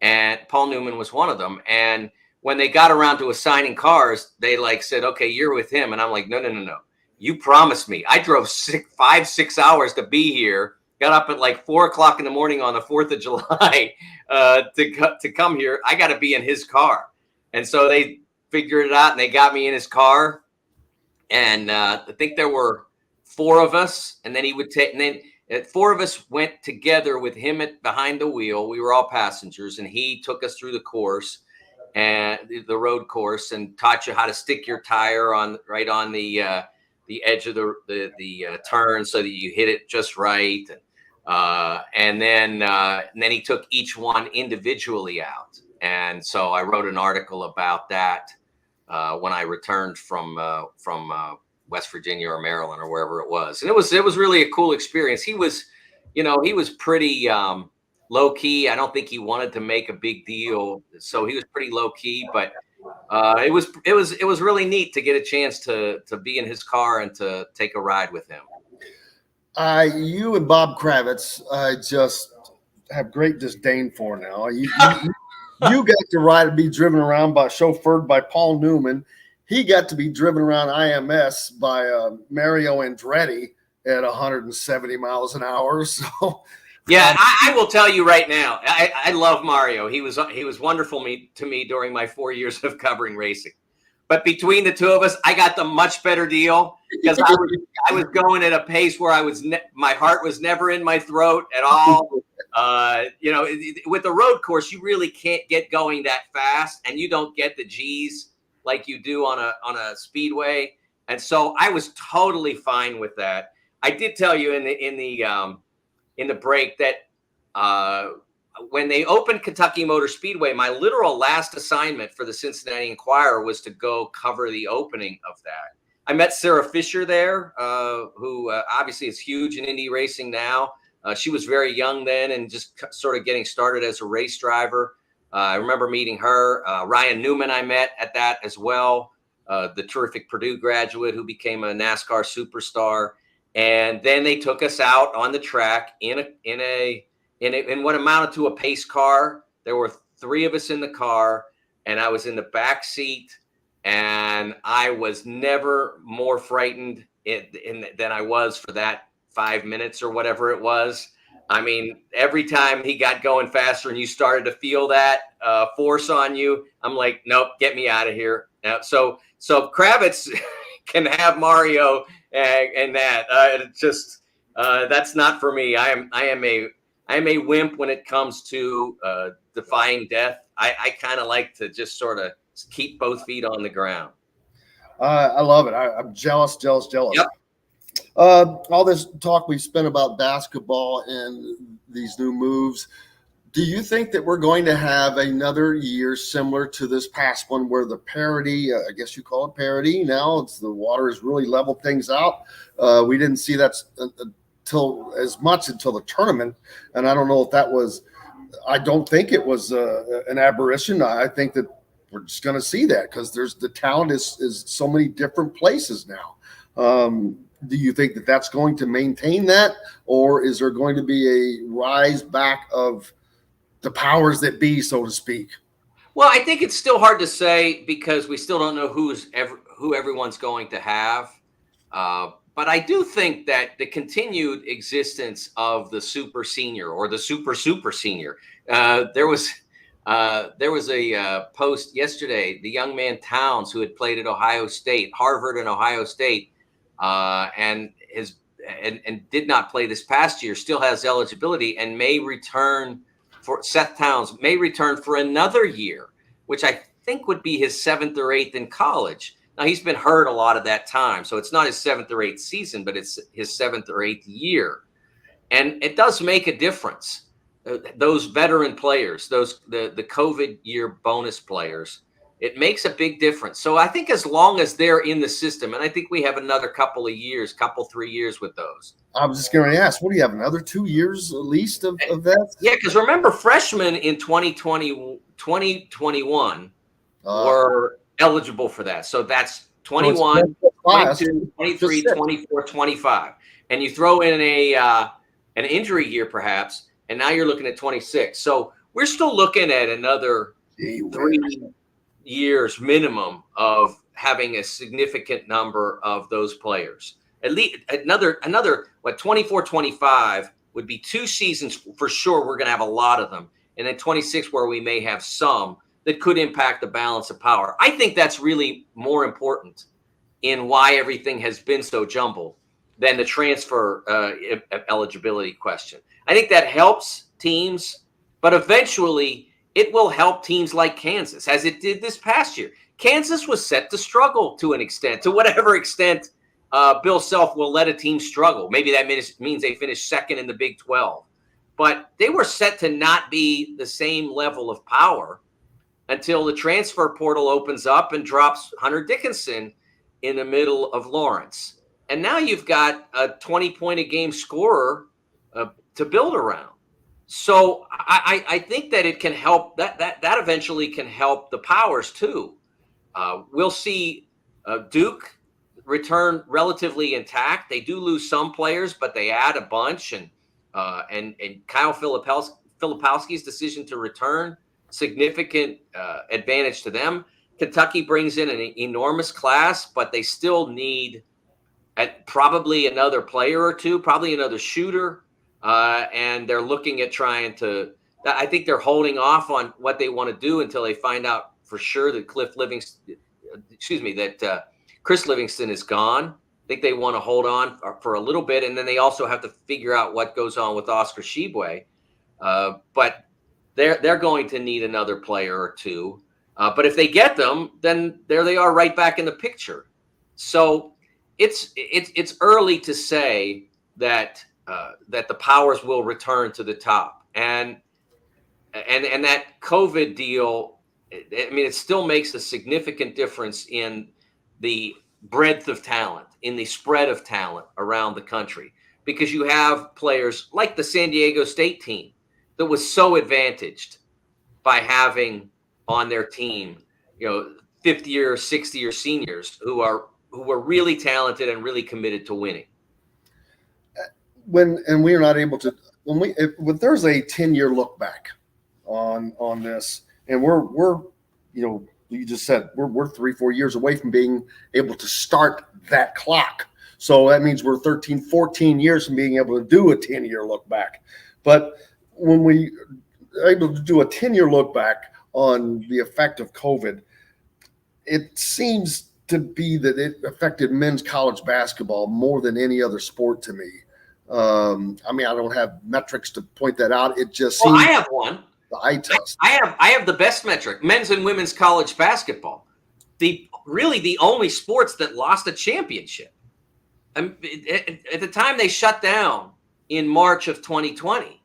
[SPEAKER 5] And Paul Newman was one of them. And when they got around to assigning cars, they said, okay, you're with him. And I'm like, no. You promised me. I drove 5-6 hours to be here. Got up at 4 o'clock in the morning on the 4th of July to come here. I got to be in his car. And so they figured it out, and they got me in his car. And I think there were 4 of us, and then he would take, and then 4 of us went together with him behind the wheel. We were all passengers, and he took us through the course and the road course, and taught you how to stick your tire right on the edge of the turn so that you hit it just right. And then he took each one individually out. And so I wrote an article about that
[SPEAKER 7] when I returned from West Virginia or Maryland or wherever it was. And it was really a cool experience. He was pretty low key. I don't think he wanted to make a big deal, so he was pretty low key. But it was really neat to get a chance to be in his car and to take a ride with him.
[SPEAKER 5] You and Bob Kravitz, I just have great disdain for now. You got to ride and be driven around chauffeured by Paul Newman. He got to be driven around IMS by Mario Andretti at 170 miles an hour. So,
[SPEAKER 7] yeah, I will tell you right now, I love Mario. He was wonderful to me during my 4 years of covering racing. But between the two of us, I got the much better deal because I was going at a pace where my heart was never in my throat at all. With the road course, you really can't get going that fast, and you don't get the G's like you do on a speedway. And so I was totally fine with that. I did tell you in the break that when they opened Kentucky Motor Speedway, my literal last assignment for the Cincinnati Enquirer was to go cover the opening of that. I met Sarah Fisher there, who obviously is huge in Indy racing now. She was very young then and just sort of getting started as a race driver. I remember meeting her. Ryan Newman I met at that as well, the terrific Purdue graduate who became a NASCAR superstar. And then they took us out on the track in what amounted to a pace car. There were 3 of us in the car, and I was in the back seat, and I was never more frightened than I was for that 5 minutes or whatever it was. I mean, every time he got going faster and you started to feel that force on you, I'm like, nope, get me out of here. Now, so Kravitz can have Mario and that. That's not for me. I am a wimp when it comes to defying death. I kind of like to just sort of keep both feet on the ground.
[SPEAKER 5] I love it. I'm jealous.
[SPEAKER 7] Yep.
[SPEAKER 5] All this talk we've spent about basketball and these new moves, do you think that we're going to have another year similar to this past one where the parity, I guess you call it parity now, the water has really leveled things out? We didn't see that until the tournament, and I don't know if that was – I don't think it was an aberration. I think that we're just going to see that because the talent is so many different places now. Do you think that that's going to maintain that, or is there going to be a rise back of the powers that be, so to speak?
[SPEAKER 7] Well, I think it's still hard to say because we still don't know who everyone's going to have. But I do think that the continued existence of the super senior or the super senior, there was a post yesterday. The young man Towns, who had played at Harvard and Ohio State, and did not play this past year, still has eligibility and may return Seth Towns may return for another year, which I think would be his 7th or 8th in college. Now, he's been hurt a lot of that time, so it's not his 7th or 8th season, but it's his 7th or 8th year. And it does make a difference. Those veteran players, the COVID year bonus players, it makes a big difference. So I think as long as they're in the system, and I think we have another 3 years with those.
[SPEAKER 5] I was just going to ask, what do you have, another 2 years at least of that?
[SPEAKER 7] Yeah, because remember, freshmen in 2021 were eligible for that. So that's 21, 22, 23, 24, 25. And you throw in an injury year perhaps, and now you're looking at 26. So we're still looking at another 3 years minimum of having a significant number of those players. At least another 24, 25 would be 2 seasons for sure. We're going to have a lot of them. And then 26 where we may have some that could impact the balance of power. I think that's really more important in why everything has been so jumbled than the transfer eligibility question. I think that helps teams, but eventually it will help teams like Kansas, as it did this past year. Kansas was set to struggle to an extent, to whatever extent Bill Self will let a team struggle. Maybe that means they finish second in the Big 12. But they were set to not be the same level of power until the transfer portal opens up and drops Hunter Dickinson in the middle of Lawrence. And now you've got a 20-point-a-game scorer to build around. So I think that it can help. That eventually can help the Powers too. We'll see Duke return relatively intact. They do lose some players, but they add a bunch. And Kyle Filipowski's decision to return, significant advantage to them. Kentucky brings in an enormous class, but they still need probably another player or two, probably another shooter. And they're looking at trying to – I think they're holding off on what they want to do until they find out for sure that Chris Livingston is gone. I think they want to hold on for a little bit, and then they also have to figure out what goes on with Oscar Tshiebwe. But they're going to need another player or two. But if they get them, then there they are right back in the picture. So it's early to say that the Powers will return to the top, and that COVID deal. I mean, it still makes a significant difference in the breadth of talent, in the spread of talent around the country, because you have players like the San Diego State team that was so advantaged by having on their team, 50-year, 60-year seniors who were really talented and really committed to winning.
[SPEAKER 5] When we're not able to, when there's a 10-year look back on this, and we're you just said we're 3-4 years away from being able to start that clock. So that means we're 13, 14 years from being able to do a 10-year look back. But when we are able to do a 10-year look back on the effect of COVID, it seems to be that it affected men's college basketball more than any other sport to me. I mean, I don't have metrics to point that out. It just seems.
[SPEAKER 7] Well, I have one.
[SPEAKER 5] The eye test.
[SPEAKER 7] I have the best metric: men's and women's college basketball. The only sports that lost a championship. At the time they shut down in March of 2020,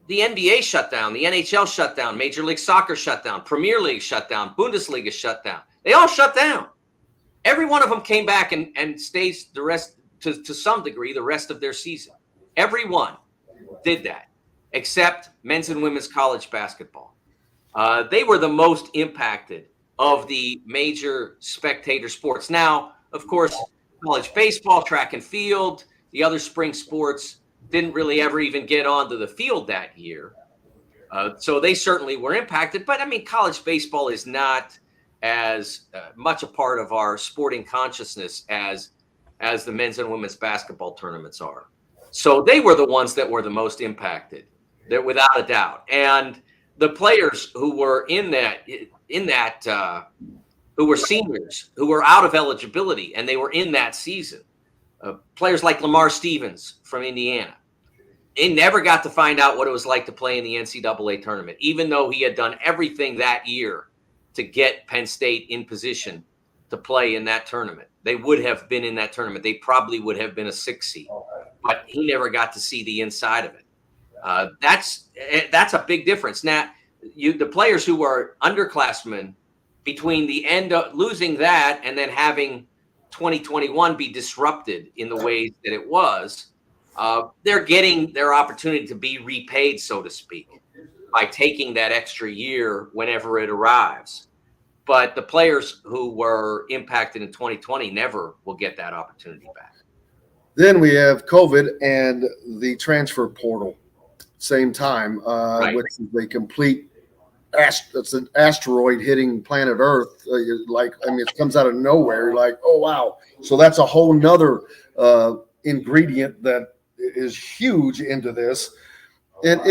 [SPEAKER 7] the NBA shut down, the NHL shut down, Major League Soccer shut down, Premier League shut down, Bundesliga shut down. They all shut down. Every one of them came back and stays the rest to some degree the rest of their season. Every one did that, except men's and women's college basketball. They were the most impacted of the major spectator sports. Now, of course, college baseball, track and field, the other spring sports didn't really ever even get onto the field that year. So they certainly were impacted. But, I mean, college baseball is not as much a part of our sporting consciousness as the men's and women's basketball tournaments are. So they were the ones that were the most impacted, without a doubt. And the players who were in that who were seniors, who were out of eligibility, and they were in that season, players like Lamar Stevens from Indiana, he never got to find out what it was like to play in the NCAA tournament, even though he had done everything that year to get Penn State in position to play in that tournament. They would have been in that tournament. They probably would have been a 6 seed, but he never got to see the inside of it. That's a big difference. Now, the players who are underclassmen, between the end of losing that and then having 2021 be disrupted in the ways that it was, they're getting their opportunity to be repaid, so to speak, by taking that extra year whenever it arrives. But the players who were impacted in 2020 never will get that opportunity back.
[SPEAKER 5] Then we have COVID and the transfer portal, same time,
[SPEAKER 7] Right.
[SPEAKER 5] which is a complete it's an asteroid hitting planet Earth. It comes out of nowhere. You're like, oh, wow. So that's a whole nother ingredient that is huge into this. And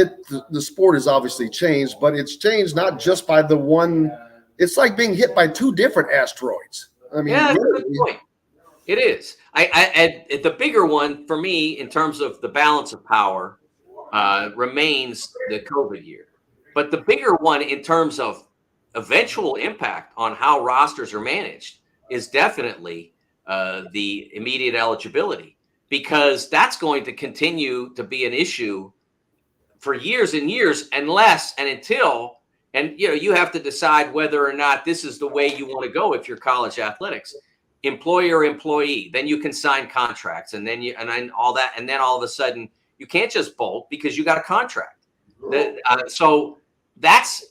[SPEAKER 5] the sport has obviously changed, but it's changed not just by the one. It's like being hit by two different asteroids. I mean,
[SPEAKER 7] yeah, that's a good point. It is. The bigger one for me in terms of the balance of power remains the COVID year. But the bigger one in terms of eventual impact on how rosters are managed is definitely the immediate eligibility, because that's going to continue to be an issue for years and years unless and until And, you have to decide whether or not this is the way you want to go if you're college athletics. Employer, employee, then you can sign contracts, and then all that. And then all of a sudden you can't just bolt because you got a contract. So that's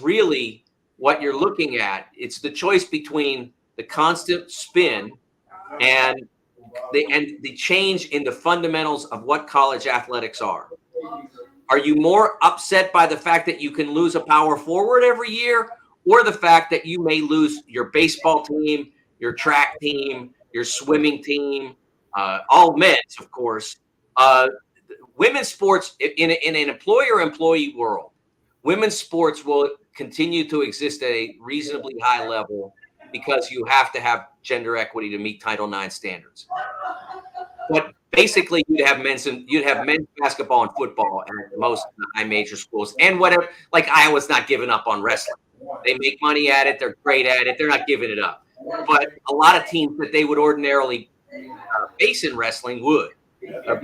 [SPEAKER 7] really what you're looking at. It's the choice between the constant spin and the change in the fundamentals of what college athletics are. Are you more upset by the fact that you can lose a power forward every year, or the fact that you may lose your baseball team, your track team, your swimming team, all men's, of course? Women's sports, in an employer-employee world, women's sports will continue to exist at a reasonably high level because you have to have gender equity to meet Title IX standards. But basically, you'd have men's basketball and football at most high major schools, and whatever. Like Iowa's not giving up on wrestling; they make money at it. They're great at it. They're not giving it up. But a lot of teams that they would ordinarily face in wrestling would, because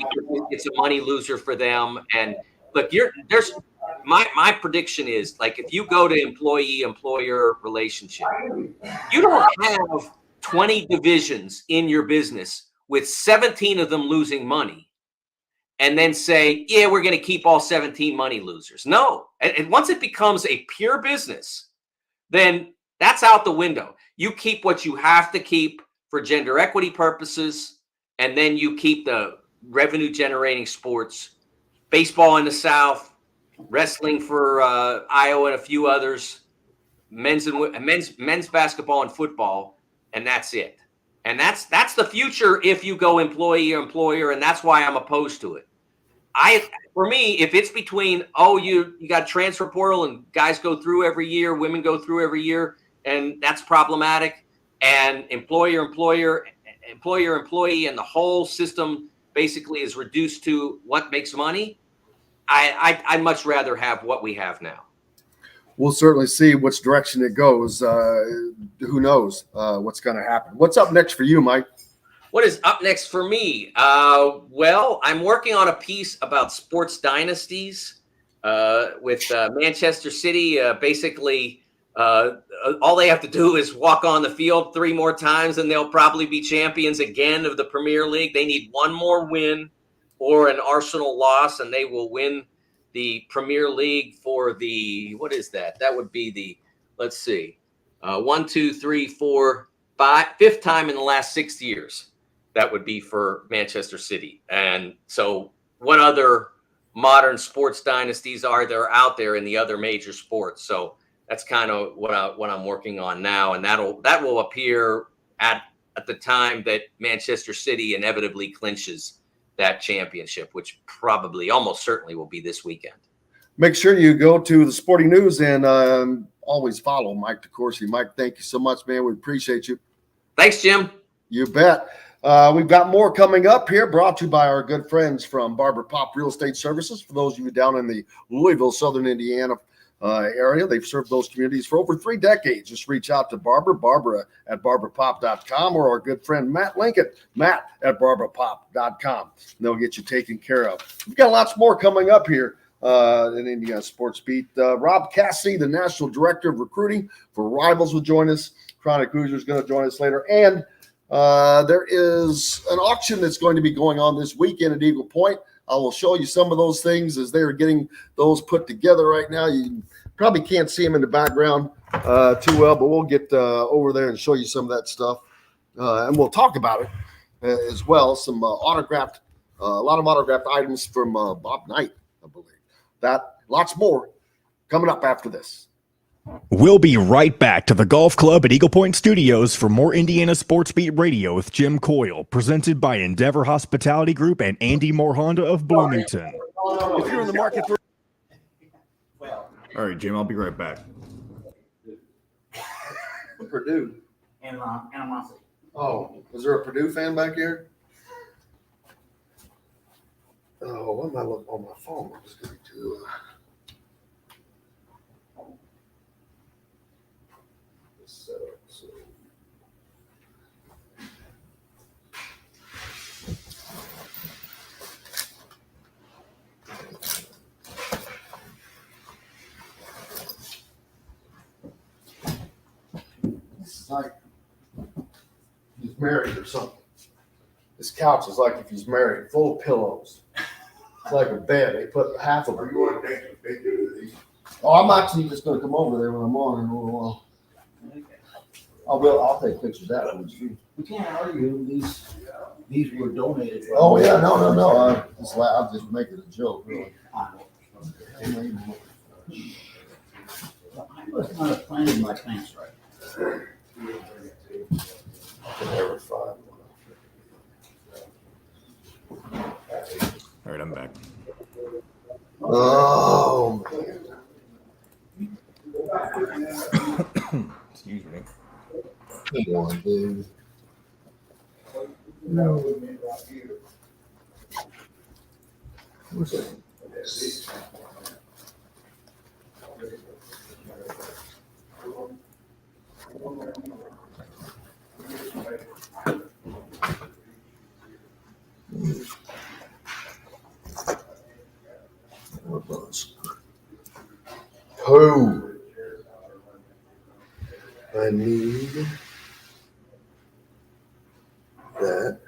[SPEAKER 7] it's a money loser for them. And look, my prediction is, like, if you go to employee-employer relationship, you don't have 20 divisions in your business with 17 of them losing money, and then say, yeah, we're going to keep all 17 money losers. No. And once it becomes a pure business, then that's out the window. You keep what you have to keep for gender equity purposes, and then you keep the revenue generating sports, baseball in the South, wrestling for Iowa and a few others, men's basketball and football, and that's it. And that's the future if you go employee or employer, and that's why I'm opposed to it. For me, if it's between, you got transfer portal and guys go through every year, women go through every year, and that's problematic, and employer-employee, and the whole system basically is reduced to what makes money, I'd much rather have what we have now.
[SPEAKER 5] We'll certainly see which direction it goes. Who knows what's going to happen? What's up next for you, Mike?
[SPEAKER 7] What is up next for me? Well, I'm working on a piece about sports dynasties with Manchester City. Basically, all they have to do is walk on the field 3 more times, and they'll probably be champions again of the Premier League. They need one more win or an Arsenal loss, and they will win the Premier League for the, what is that? That would be the, let's see, 1, 2, 3, 4, 5, 5th time in the last 6 years. That would be for Manchester City. And so what other modern sports dynasties are there out there in the other major sports? So that's kind of what I'm working on now. And that will appear at the time that Manchester City inevitably clinches that championship, which probably almost certainly will be this weekend.
[SPEAKER 5] Make sure you go to the Sporting News and always follow Mike DeCourcy. Mike, thank you so much, man. We appreciate you.
[SPEAKER 7] Thanks, Jim.
[SPEAKER 5] You bet. We've got more coming up here, brought to you by our good friends from Barber Pop Real Estate Services. For those of you down in the Louisville, Southern Indiana area, they've served those communities for over 3 decades. Just reach out to Barbara at barberpop.com, or our good friend Matt Lincoln, Matt at barberpop.com. They'll get you taken care of. We've got lots more coming up here in Indiana Sports Beat. Rob Cassidy, the National Director of Recruiting for Rivals, will join us. Chronic Hoosier is going to join us later. And there is an auction that's going to be going on this weekend at Eagle Point. I will show you some of those things as they're getting those put together right now. You probably can't see them in the background too well, but we'll get over there and show you some of that stuff. And we'll talk about it as well. Some a lot of autographed items from Bob Knight, I believe. That, lots more coming up after this.
[SPEAKER 1] We'll be right back to the golf club at Eagle Point Studios for more Indiana Sports Beat Radio with Jim Coyle, presented by Endeavor Hospitality Group and Andy Moore Honda of Bloomington.
[SPEAKER 3] If you're in the market for
[SPEAKER 6] All right, Jim, I'll be right back.
[SPEAKER 5] Purdue.
[SPEAKER 8] Animosity.
[SPEAKER 5] Oh, is there a Purdue fan back here? Oh, what am I looking on my phone? I'm just going to set up. So. like he's married or something. This couch is like if he's married, full of pillows. It's like a bed. They put half of it. Oh, I'm actually just going to come over there when I'm on in a little while. I'll take pictures afterwards.
[SPEAKER 8] We can't argue. These were donated.
[SPEAKER 5] Oh yeah, no. I'm just making a joke, really.
[SPEAKER 8] I was not planning my pants right.
[SPEAKER 5] I can never find one.
[SPEAKER 6] All right, I'm back.
[SPEAKER 5] Oh,
[SPEAKER 6] Excuse me.
[SPEAKER 5] come on, dude. Where's it? Oh, I need that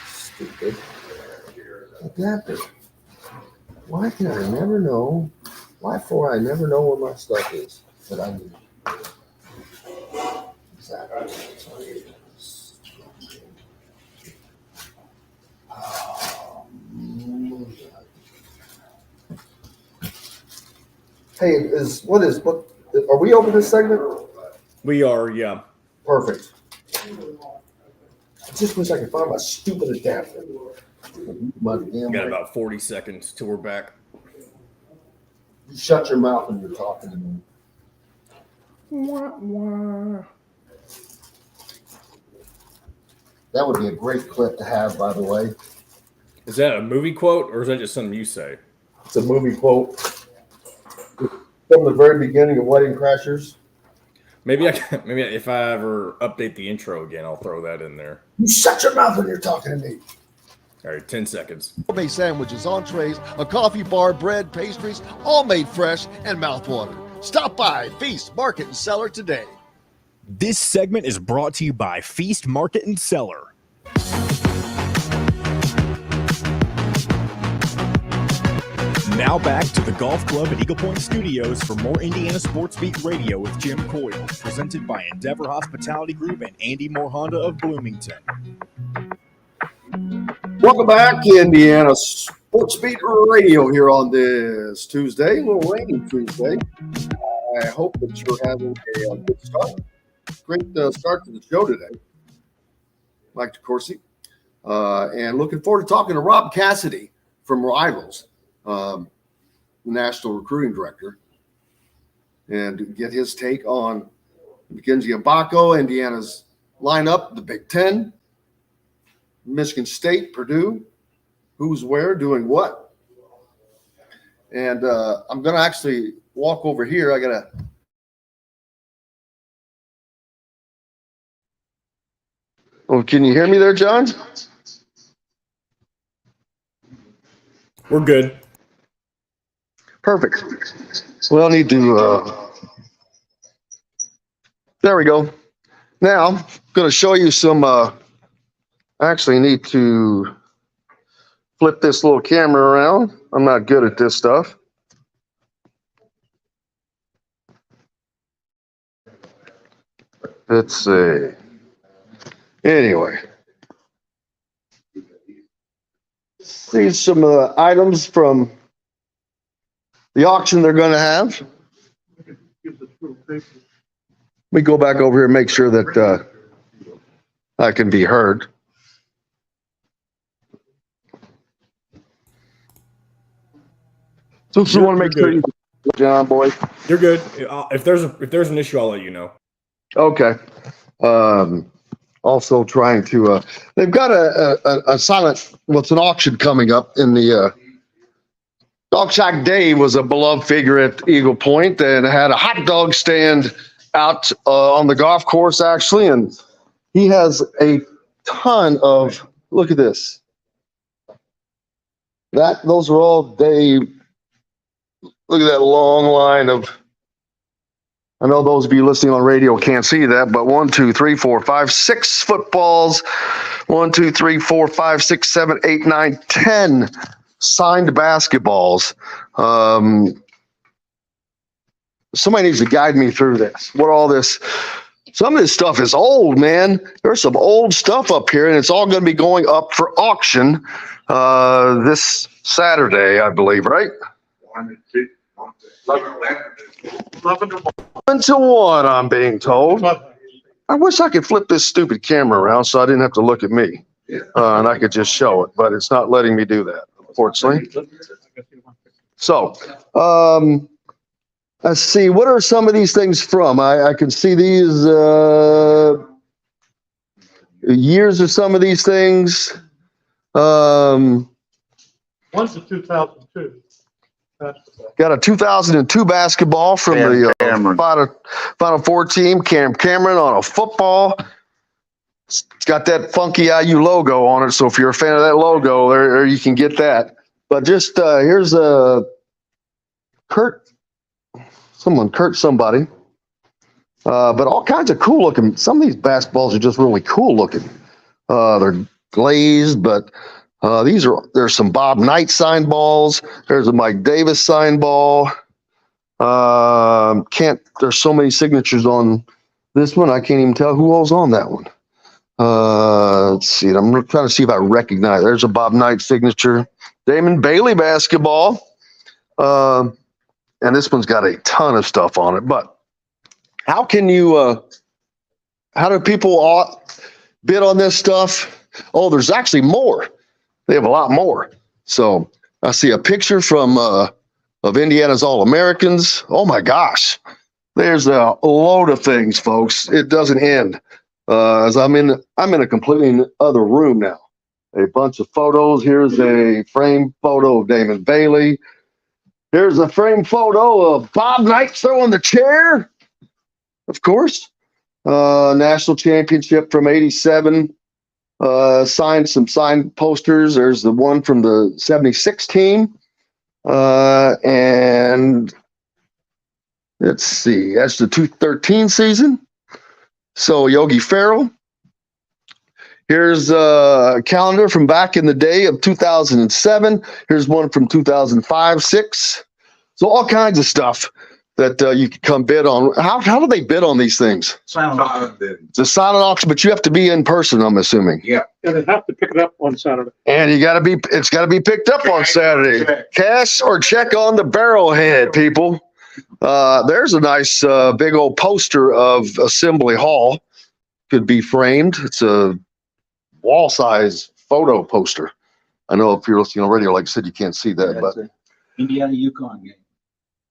[SPEAKER 5] stupid adapter. Why can I never know? Why for I never know where my stuff is that I need? Exactly. Hey, what are we over this segment?
[SPEAKER 6] We are, yeah.
[SPEAKER 5] Perfect. I just wish I could find my stupid adapter.
[SPEAKER 6] Got about 40 seconds till we're back.
[SPEAKER 5] You shut your mouth when you're talking to me. That would be a great clip to have, by the way.
[SPEAKER 6] Is that a movie quote or is that just something you say?
[SPEAKER 5] It's a movie quote from the very beginning of Wedding Crashers.
[SPEAKER 6] Maybe if I ever update the intro again, I'll throw that in there.
[SPEAKER 5] You shut your mouth when you're talking to me.
[SPEAKER 6] All right, 10 seconds.
[SPEAKER 3] Gourmet sandwiches, entrees, a coffee bar, bread, pastries, all made fresh and mouthwatering. Stop by Feast Market and Cellar today.
[SPEAKER 1] This segment is brought to you by Feast Market and Cellar. Now back to the Golf Club at Eagle Point Studios for more Indiana Sports Beat Radio with Jim Coyle, presented by Endeavor Hospitality Group and Andy Moore Honda of Bloomington.
[SPEAKER 5] Welcome back, Indiana Sports Beat Radio here on this Tuesday, a little rainy Tuesday. I hope that you're having a good start. Great start to the show today. Mike DeCourcy. And looking forward to talking to Rob Cassidy from Rivals, National Recruiting Director, and get his take on Mackenzie Mbako, Indiana's lineup, the Big Ten, Michigan State, Purdue, who's where, doing what. And I'm going to actually walk over here. I got to. Oh, can you hear me there, John?
[SPEAKER 6] We're good.
[SPEAKER 5] Perfect. Well, I need to. There we go. Now, I'm going to show you some. I actually need to flip this little camera around. I'm not good at this stuff. Let's see. Anyway. See some items from the auction they're going to have. Let me go back over here and make sure that I can be heard. So you want to make sure you, John, boy.
[SPEAKER 6] You're good. If there's an issue, I'll let you know.
[SPEAKER 5] Okay. Also trying to. They've got a silent. Well, it's an auction coming up in the. Dog Shack Dave was a beloved figure at Eagle Point and had a hot dog stand out on the golf course, actually, and he has a ton of. Look at this. Those are all Dave. Look at that long line of I know those of you listening on radio can't see that, but 1, 2, 3, 4, 5, 6 footballs. 1, 2, 3, 4, 5, 6, 7, 8, 9, 10 signed basketballs. Somebody needs to guide me through this. What all this? Some of this stuff is old, man. There's some old stuff up here, and it's all going to be going up for auction this Saturday, I believe, right? 11 to 1, I'm being told. I wish I could flip this stupid camera around so I didn't have to look at me, and I could just show it, but it's not letting me do that, unfortunately. So, let's see. What are some of these things from? I can see these years of some of these things.
[SPEAKER 9] One's a 2002.
[SPEAKER 5] Got a 2002 basketball from the Final Four team. Cameron on a football. It's got that funky IU logo on it. So if you're a fan of that logo, there you can get that. But just here's a Kurt somebody. But all kinds of cool looking. Some of these basketballs are just really cool looking. They're glazed, but there's some Bob Knight signed balls. There's a Mike Davis signed ball. There's so many signatures on this one. I can't even tell who all's on that one. Let's see. I'm trying to see if I recognize. There's a Bob Knight signature. Damon Bailey basketball. And this one's got a ton of stuff on it. But how do people bid on this stuff? Oh, there's actually more. They have a lot more. So I see a picture from of Indiana's All-Americans. Oh my gosh, there's a load of things, folks. It doesn't end. As I'm in a completely other room now. A bunch of photos. Here's a framed photo of Damon Bailey. Here's a framed photo of Bob Knight throwing the chair. Of course, national championship from '87. Some signed posters. There's the one from the 76 team. And let's see, that's the 2013 season. So Yogi Ferrell. Here's a calendar from back in the day of 2007. Here's one from 2005-06. So all kinds of stuff that you can come bid on. How do they bid on these things?
[SPEAKER 8] Silent auction.
[SPEAKER 5] It's a silent auction, but you have to be in person, I'm assuming.
[SPEAKER 8] Yeah.
[SPEAKER 9] And they have to pick it up on Saturday.
[SPEAKER 5] And it's got to be picked up on Saturday. Cash or check on the barrelhead, people. There's a nice big old poster of Assembly Hall. Could be framed. It's a wall size photo poster. I know if you're listening on radio, like I said, you can't see that, but
[SPEAKER 8] Indiana UConn game.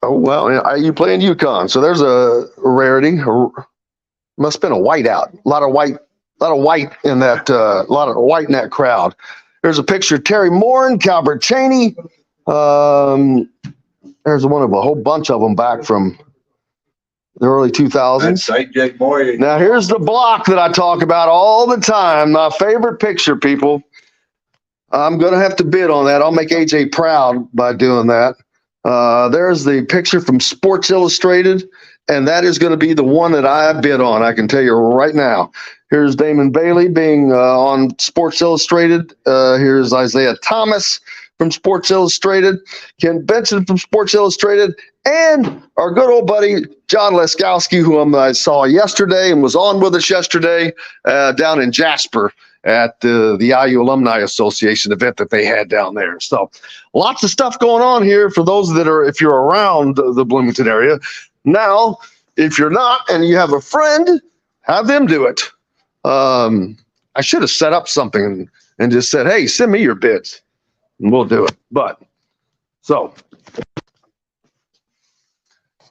[SPEAKER 5] oh well, you playing UConn, so there's a rarity. Must have been a white out. A lot of white in that. A lot of white in that crowd. There's a picture of Terry Morin, Calbert Cheney. There's one of a whole bunch of them back from the early 2000s. Now here's the block that I talk about all the time. My favorite picture, people. I'm going to have to bid on that. I'll make AJ proud by doing that. There's the picture from Sports Illustrated, and that is going to be the one that I bid on. I can tell you right now. Here's Damon Bailey being on Sports Illustrated. Here's Isaiah Thomas from Sports Illustrated, Ken Benson from Sports Illustrated, and our good old buddy John Leskowski, who I saw yesterday and was on with us yesterday down in Jasper at the IU Alumni Association event that they had down there. So lots of stuff going on here for those that are, if you're around the Bloomington area. Now, if you're not and you have a friend, have them do it. I should have set up something and just said, hey, send me your bids and we'll do it. But so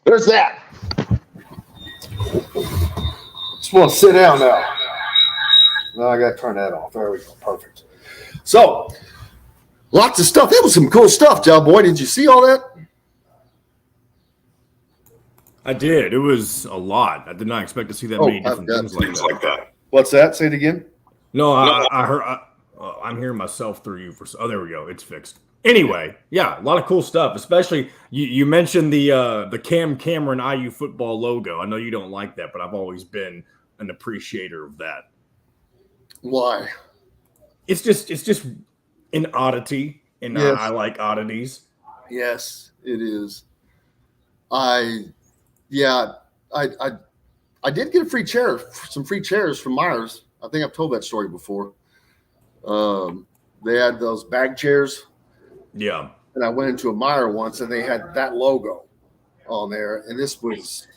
[SPEAKER 5] there's that. Just want to sit down now. No, I got to turn that off. There we go. Perfect. So, lots of stuff. That was some cool stuff, John Boy. Did you see all that?
[SPEAKER 6] I did. It was a lot. I did not expect to see that many different things like that.
[SPEAKER 5] What's that? Say it again.
[SPEAKER 6] No, I heard. I'm hearing myself through you. Oh, there we go. It's fixed. Anyway, yeah, a lot of cool stuff. Especially you mentioned the Cam Cameron IU football logo. I know you don't like that, but I've always been an appreciator of that.
[SPEAKER 5] Why?
[SPEAKER 6] It's just an oddity, and
[SPEAKER 5] Yes.
[SPEAKER 6] I like oddities.
[SPEAKER 5] Yes, it is. I did get a free chair, some free chairs from Myers. I think I've told that story before. They had those bag chairs.
[SPEAKER 6] Yeah.
[SPEAKER 5] And I went into a Meyer once, and they had that logo on there. And this was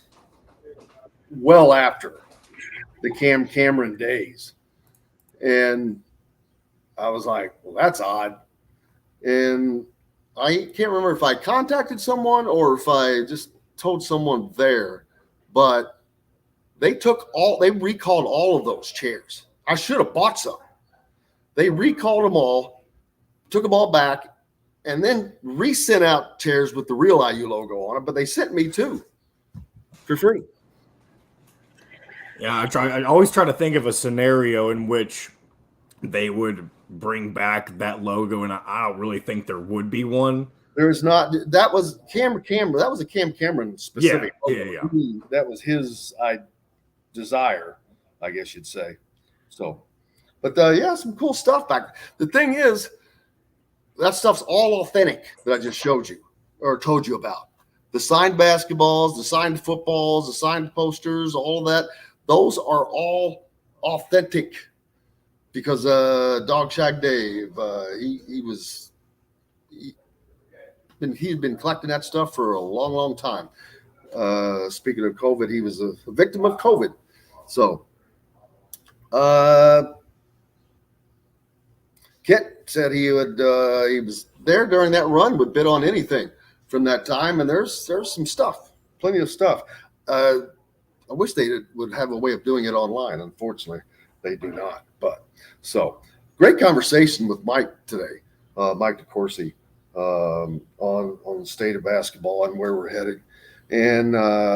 [SPEAKER 5] well after the Cam Cameron days. And I was like, well, that's odd. And I can't remember if I contacted someone or if I just told someone there, but they recalled all of those chairs. I should have bought some. They recalled them all, took them all back, and then resent out chairs with the real IU logo on it, but they sent me two for free.
[SPEAKER 6] Yeah, I always try to think of a scenario in which they would bring back that logo, and I don't really think there would be one.
[SPEAKER 5] There is not. That was Cam Cameron. That was a Cam Cameron specific.
[SPEAKER 6] Yeah.
[SPEAKER 5] That was his desire, I guess you'd say. So, but yeah, some cool stuff back. The thing is, that stuff's all authentic that I just showed you or told you about. The signed basketballs, the signed footballs, the signed posters, all of that. Those are all authentic because Dog Shag Dave, he had been collecting that stuff for a long, long time. Speaking of COVID, he was a victim of COVID. So, Kent said he was there during that run, would bid on anything from that time, and there's some stuff, plenty of stuff. I wish they would have a way of doing it online. Unfortunately, they do not. But so great conversation with Mike today, Mike DeCourcy, on the state of basketball and where we're headed, and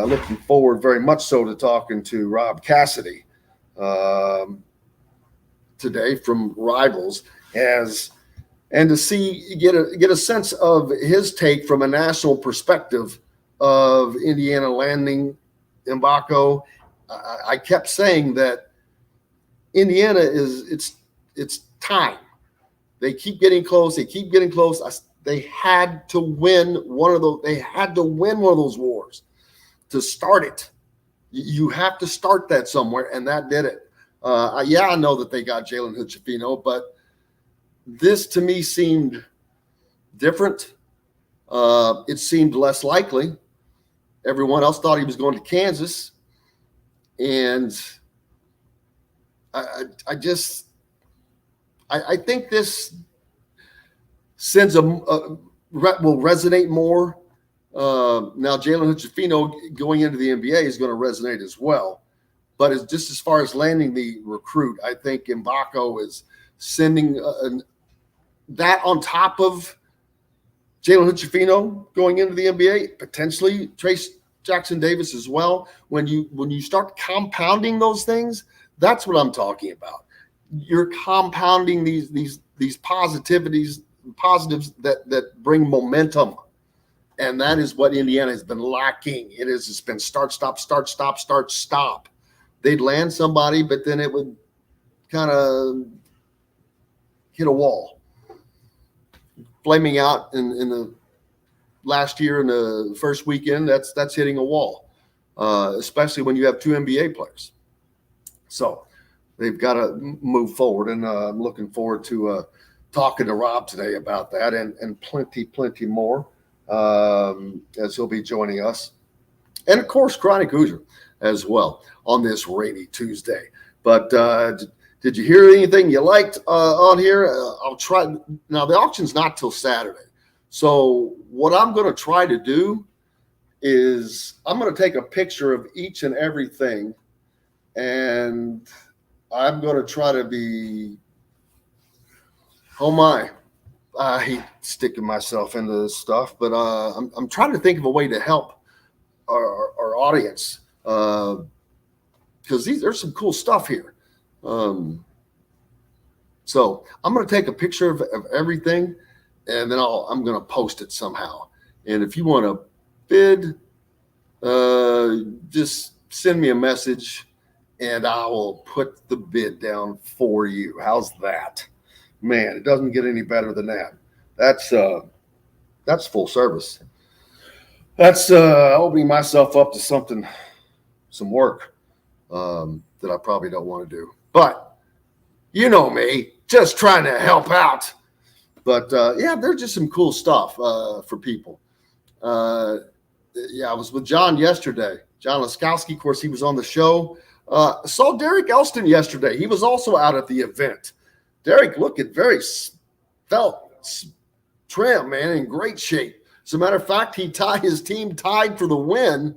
[SPEAKER 5] looking forward very much so to talking to Rob Cassidy today from Rivals and to get a sense of his take from a national perspective of Indiana landing Mbako. I kept saying that Indiana it's time. They keep getting close. They had to win one of those. They had to win one of those wars to start it. You have to start that somewhere, and that did it. I know that they got Jalen Hood-Schifino, but this to me seemed different. It seemed less likely. Everyone else thought he was going to Kansas, and I think this sends will resonate more. Now Jalen Hood-Schifino going into the NBA is going to resonate as well, but it's just as far as landing the recruit, I think Mbako is sending that on top of Jalen Hood-Schifino going into the NBA, potentially Trace Jackson Davis as well. When you start compounding those things, that's what I'm talking about. You're compounding these positives that bring momentum, and that is what Indiana has been lacking. It's just been start, stop, start, stop, start, stop. They'd land somebody, but then it would kind of hit a wall. Flaming out in the last year in the first weekend, that's hitting a wall, especially when you have two NBA players. So they've got to move forward, and I'm looking forward to talking to Rob today about that and plenty more as he'll be joining us. And, of course, Chronic Hoosier as well on this rainy Tuesday. But did you hear anything you liked on here? I'll try. Now, the auction's not till Saturday. So what I'm going to try to do is I'm going to take a picture of each and everything, and I'm going to try to be – oh, my. I hate sticking myself into this stuff, but I'm trying to think of a way to help our audience because there's some cool stuff here. So I'm going to take a picture of everything, and then I'm going to post it somehow. And if you want to bid, just send me a message, and I will put the bid down for you. How's that? Man, it doesn't get any better than that. That's full service. That's opening myself up to some work that I probably don't want to do. But you know me, just trying to help out. But yeah, there's just some cool stuff for people. Yeah, I was with John yesterday. John Laskowski, of course, he was on the show. Saw Derek Elston yesterday. He was also out at the event. Derek looking very trim, man, in great shape. As a matter of fact, his team tied for the win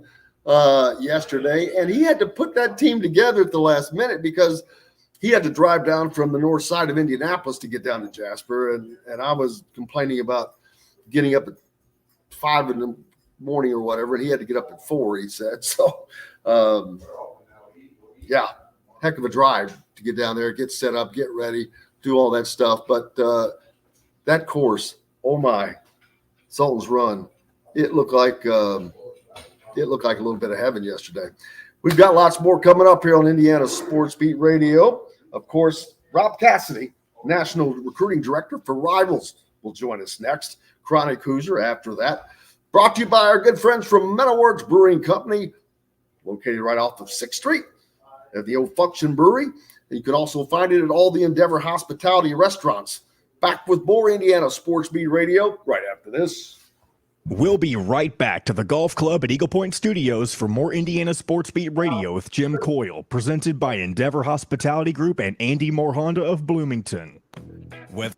[SPEAKER 5] yesterday, and he had to put that team together at the last minute because he had to drive down from the north side of Indianapolis to get down to Jasper, and I was complaining about getting up at 5 in the morning or whatever, and he had to get up at 4, he said. So, yeah, heck of a drive to get down there, get set up, get ready, do all that stuff. But that course, oh my, Sultan's Run, it looked like a little bit of heaven yesterday. We've got lots more coming up here on Indiana Sports Beat Radio. Of course, Rob Cassidy, National Recruiting Director for Rivals, will join us next. Chronic Hoosier after that. Brought to you by our good friends from Metalworks Brewing Company, located right off of 6th Street at the Old Function Brewery. And you can also find it at all the Endeavor Hospitality restaurants. Back with more Indiana Sports Beat Radio right after this.
[SPEAKER 1] We'll be right back to the golf club at Eagle Point Studios for more Indiana Sports Beat Radio with Jim Coyle, presented by Endeavor Hospitality Group and Andy Moore Honda of Bloomington. With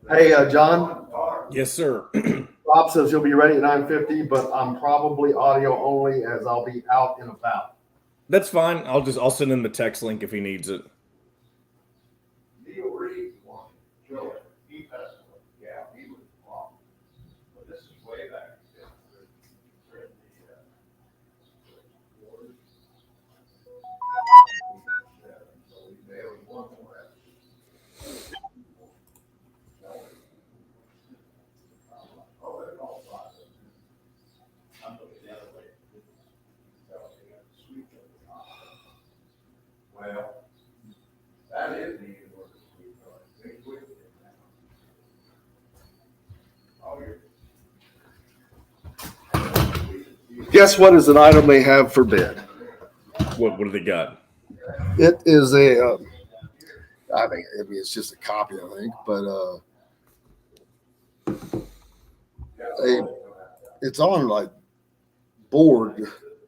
[SPEAKER 3] Hey, John.
[SPEAKER 6] Yes, sir.
[SPEAKER 3] Rob says he'll be ready at 9:50, but I'm probably audio only as I'll be out and about.
[SPEAKER 6] That's fine. I'll send him the text link if he needs it.
[SPEAKER 3] Guess what is an item they have for bid?
[SPEAKER 6] What do they got?
[SPEAKER 3] It is I mean, it's just a copy, I think, but it's on like board,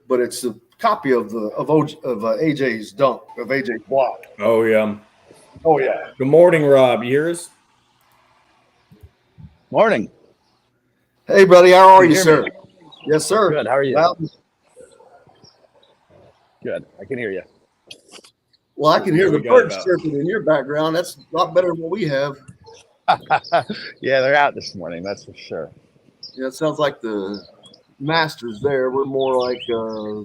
[SPEAKER 3] but it's a copy of AJ's dunk, of AJ's block.
[SPEAKER 6] Oh yeah.
[SPEAKER 3] Oh yeah.
[SPEAKER 6] Good morning, Rob. You hear us?
[SPEAKER 10] Morning.
[SPEAKER 3] Hey, buddy, how are
[SPEAKER 10] Can
[SPEAKER 3] you,
[SPEAKER 10] hear
[SPEAKER 3] sir?
[SPEAKER 10] me?
[SPEAKER 3] Yes, sir.
[SPEAKER 10] Good. How are you?
[SPEAKER 3] Well,
[SPEAKER 10] good. I can hear you.
[SPEAKER 3] I can hear
[SPEAKER 6] What
[SPEAKER 3] the
[SPEAKER 6] we got
[SPEAKER 3] birds
[SPEAKER 6] about?
[SPEAKER 3] chirping in your background. That's a lot better than what we have.
[SPEAKER 10] Yeah, they're out this morning. That's for sure.
[SPEAKER 3] Yeah, it sounds like the Masters there. We're more like
[SPEAKER 10] The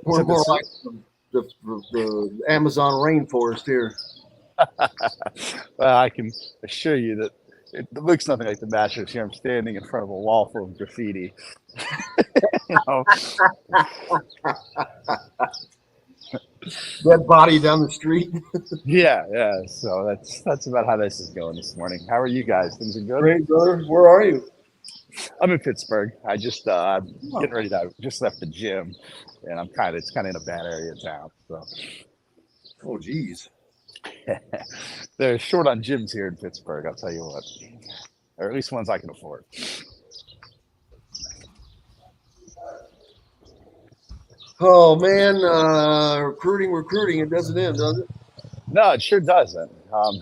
[SPEAKER 3] we're more like the Amazon rainforest here.
[SPEAKER 10] Well, I can assure you that it looks nothing like the Masters here. I'm standing in front of a wall full of graffiti. You know?
[SPEAKER 3] Dead body down the street.
[SPEAKER 10] Yeah. So that's about how this is going this morning. How are you guys? Things are good?
[SPEAKER 3] Great, brother. Where are you?
[SPEAKER 10] I'm in Pittsburgh. I just I'm getting ready to just left the gym, and it's kind of in a bad area of town. So,
[SPEAKER 3] Oh, geez.
[SPEAKER 10] they're short on gyms here in Pittsburgh. I'll tell you what, or at least ones I can afford.
[SPEAKER 5] Oh man, recruiting. It doesn't end, does it?
[SPEAKER 10] No, it sure doesn't.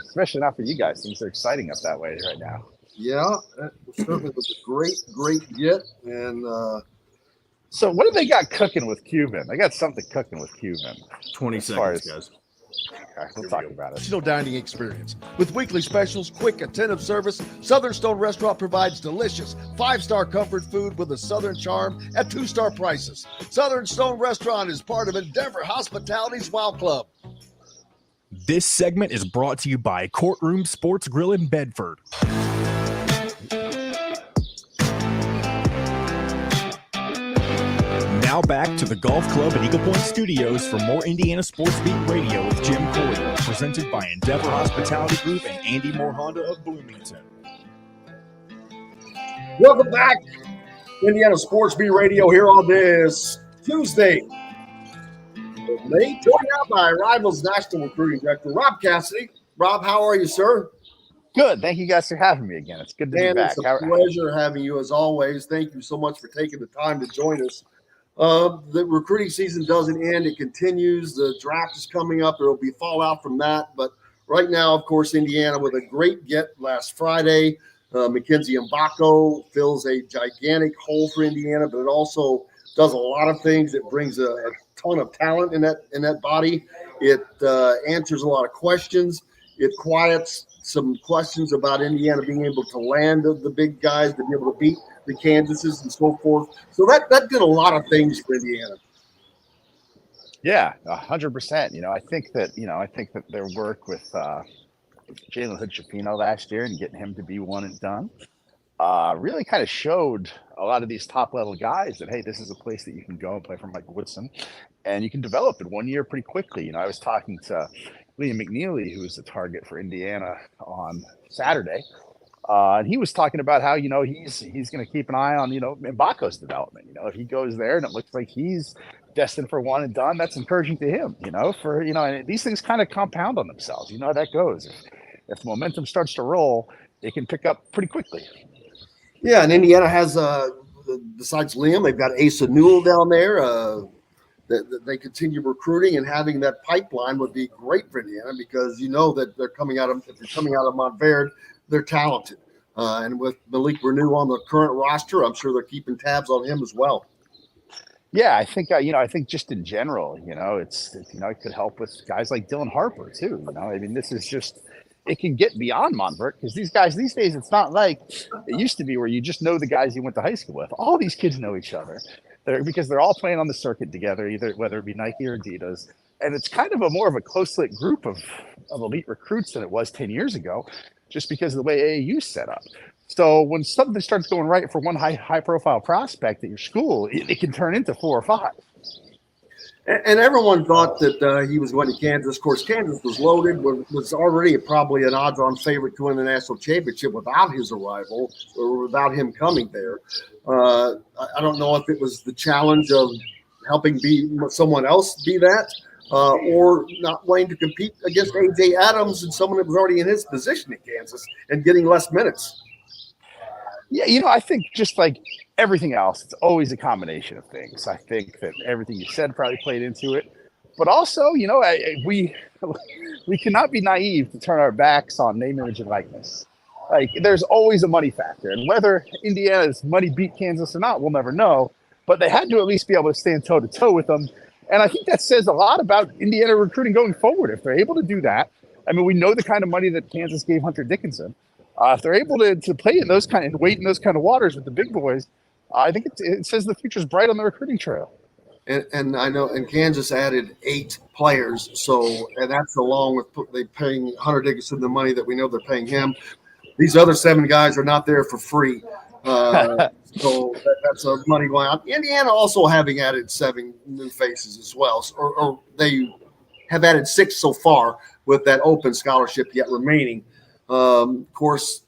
[SPEAKER 10] Especially not for you guys. Things are exciting up that way right now.
[SPEAKER 5] Yeah, that certainly was a great get. And
[SPEAKER 10] so, what do they got cooking with Cuban? They got something cooking with Cuban.
[SPEAKER 6] 20 seconds, guys.
[SPEAKER 10] Okay, we'll talk about it.
[SPEAKER 3] Professional dining experience. With weekly specials, quick, attentive service, Southern Stone Restaurant provides delicious 5-star comfort food with a Southern charm at 2-star prices. Southern Stone Restaurant is part of Endeavor Hospitality's Wow Club.
[SPEAKER 1] This segment is brought to you by Courtroom Sports Grill in Bedford. Now back to the Golf Club at Eagle Point Studios for more Indiana Sports Beat Radio with Jim Coyle, presented by Endeavor Hospitality Group and Andy Moore Honda of Bloomington.
[SPEAKER 5] Welcome back, Indiana Sports Beat Radio here on this Tuesday. Joined now by Rivals National Recruiting Director Rob Cassidy. Rob, how are you, sir?
[SPEAKER 10] Good. Thank you guys for having me again. It's good to be back.
[SPEAKER 5] It's a pleasure having you as always. Thank you so much for taking the time to join us. The recruiting season doesn't end. It continues. The draft is coming up. There will be fallout from that. But right now, of course, Indiana with a great get last Friday. Mackenzie Mbako fills a gigantic hole for Indiana, but it also does a lot of things. It brings a ton of talent in that body. It answers a lot of questions. It quiets some questions about Indiana being able to land the big guys, to be able to beat the Kansases and so forth. So that did a lot of things for Indiana.
[SPEAKER 10] Yeah, 100%. I think that their work with Jalen Hood-Schifino last year and getting him to be one and done really kind of showed a lot of these top level guys that, hey, this is a place that you can go and play for Mike Woodson, and you can develop in 1 year pretty quickly. I was talking to Liam McNeely, who was the target for Indiana on Saturday, and he was talking about how he's going to keep an eye on Mbako's development. If he goes there and it looks like he's destined for one and done, that's encouraging to him. And these things kind of compound on themselves. You know how that goes. If the momentum starts to roll, it can pick up pretty quickly.
[SPEAKER 5] Yeah, and Indiana has, besides Liam, they've got Asa Newell down there. They continue recruiting, and having that pipeline would be great for Indiana because that they're coming out of Montverde, they're talented. And with Malik Renew on the current roster, I'm sure they're keeping tabs on him as well.
[SPEAKER 10] Yeah, I think I think just in general, it could help with guys like Dylan Harper too. This is just. It can get beyond Montverde because these guys these days, it's not like it used to be where you just know the guys you went to high school with. All these kids know each other because they're all playing on the circuit together, whether it be Nike or Adidas. And it's kind of more of a close-knit group of elite recruits than it was 10 years ago, just because of the way AAU's set up. So when something starts going right for one high-profile prospect at your school, it can turn into 4 or 5.
[SPEAKER 5] And everyone thought that he was going to Kansas. Of course, Kansas was loaded, was already probably an odds-on favorite to win the national championship without his arrival or without him coming there. I don't know if it was the challenge of helping someone else be that or not wanting to compete against A.J. Adams and someone that was already in his position in Kansas and getting less minutes.
[SPEAKER 10] Yeah, I think just like everything else, it's always a combination of things. I think that everything you said probably played into it. But also, we cannot be naive to turn our backs on name, image, and likeness. Like, there's always a money factor. And whether Indiana's money beat Kansas or not, we'll never know. But they had to at least be able to stand toe-to-toe with them. And I think that says a lot about Indiana recruiting going forward. If they're able to do that, we know the kind of money that Kansas gave Hunter Dickinson. If they're able to play in those and wait in those kind of waters with the big boys, I think it says the future's bright on the recruiting trail.
[SPEAKER 5] And I know, and Kansas added 8 players, and that's along with they paying Hunter Dickinson the money that we know they're paying him. These other 7 guys are not there for free, so that's a money going on. Indiana also having added 7 new faces as well, or they have added 6 so far with that open scholarship yet remaining. Of course,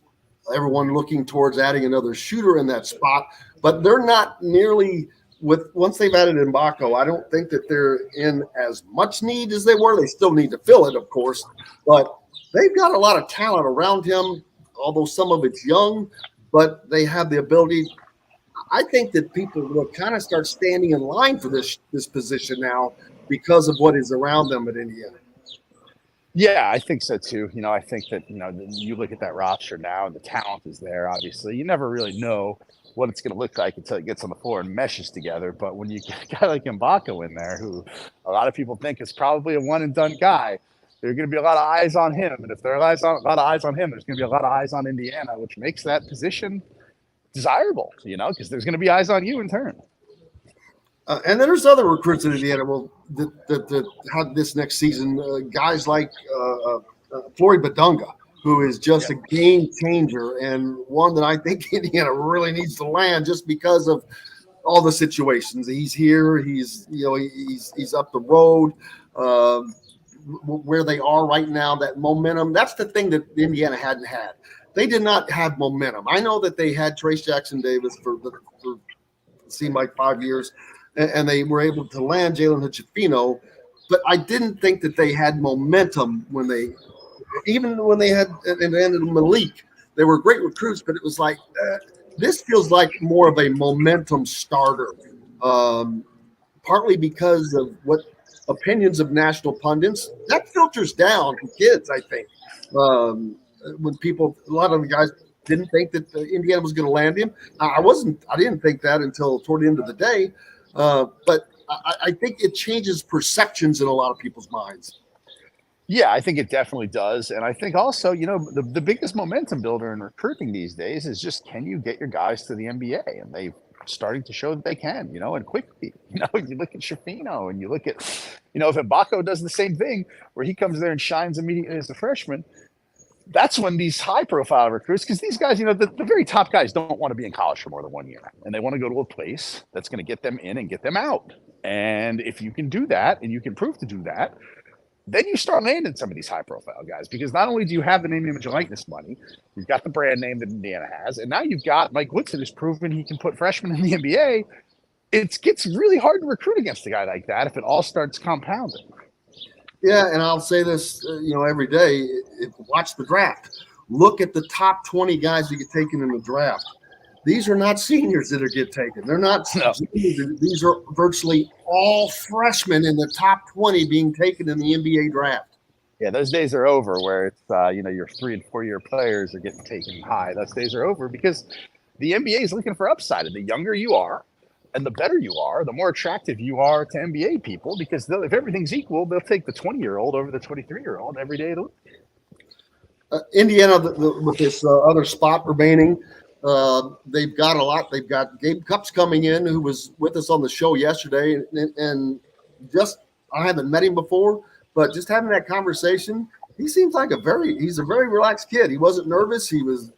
[SPEAKER 5] everyone looking towards adding another shooter in that spot, but they're not nearly once they've added Mbako. I don't think that they're in as much need as they were. They still need to fill it, of course, but they've got a lot of talent around him, although some of it's young, but they have the ability I think that people will kind of start standing in line for this position now because of what is around them at Indiana.
[SPEAKER 10] Yeah, I think so too. I think that, you look at that roster now and the talent is there, obviously. You never really know what it's going to look like until it gets on the floor and meshes together. But when you get a guy like Mbako in there, who a lot of people think is probably a one and done guy, there are going to be a lot of eyes on him. And if there are a lot of eyes on him, there's going to be a lot of eyes on Indiana, which makes that position desirable, because there's going to be eyes on you in turn.
[SPEAKER 5] And then there's other recruits in Indiana that have this next season. Guys like Flory Badunga, who is just a game changer and one that I think Indiana really needs to land just because of all the situations. He's here. He's up the road. Where they are right now, that momentum. That's the thing that Indiana hadn't had. They did not have momentum. I know that they had Trace Jackson Davis for seemed like 5 years. And they were able to land Jalen Hood-Schifino, but I didn't think that they had momentum when they had and ended Malik. They were great recruits, but it was like this feels like more of a momentum starter, partly because of what opinions of national pundits that filters down to kids. I think when a lot of the guys didn't think that Indiana was going to land him. I didn't think that until toward the end of the day. But I think it changes perceptions in a lot of people's minds.
[SPEAKER 10] Yeah, I think it definitely does. And I think also, the biggest momentum builder in recruiting these days is just, can you get your guys to the NBA? And they're starting to show that they can, and quickly. You look at Schifino and you look at, if Mbako does the same thing where he comes there and shines immediately as a freshman, that's when these high-profile recruits, because these guys, the very top guys don't want to be in college for more than 1 year, and they want to go to a place that's going to get them in and get them out. And if you can do that, and you can prove to do that, then you start landing some of these high-profile guys, because not only do you have the name, image, and likeness money, you've got the brand name that Indiana has, and now you've got Mike Woodson who's proven he can put freshmen in the NBA. It gets really hard to recruit against a guy like that if it all starts compounding.
[SPEAKER 5] Yeah, and I'll say this, every day. Watch the draft. Look at the top 20 guys that get taken in the draft. These are not seniors that get taken. They're not seniors. These are virtually all freshmen in the top 20 being taken in the NBA draft.
[SPEAKER 10] Yeah, those days are over where it's, your 3 and 4 year players are getting taken high. Those days are over because the NBA is looking for upside. And the younger you are, and the better you are, the more attractive you are to NBA people, because if everything's equal, they'll take the 20-year-old over the 23-year-old every day of the week.
[SPEAKER 5] Indiana, with this other spot remaining, they've got a lot. They've got Gabe Cupps coming in, who was with us on the show yesterday, and just I haven't met him before, but just having that conversation, he seems like he's a very relaxed kid. He wasn't nervous. He was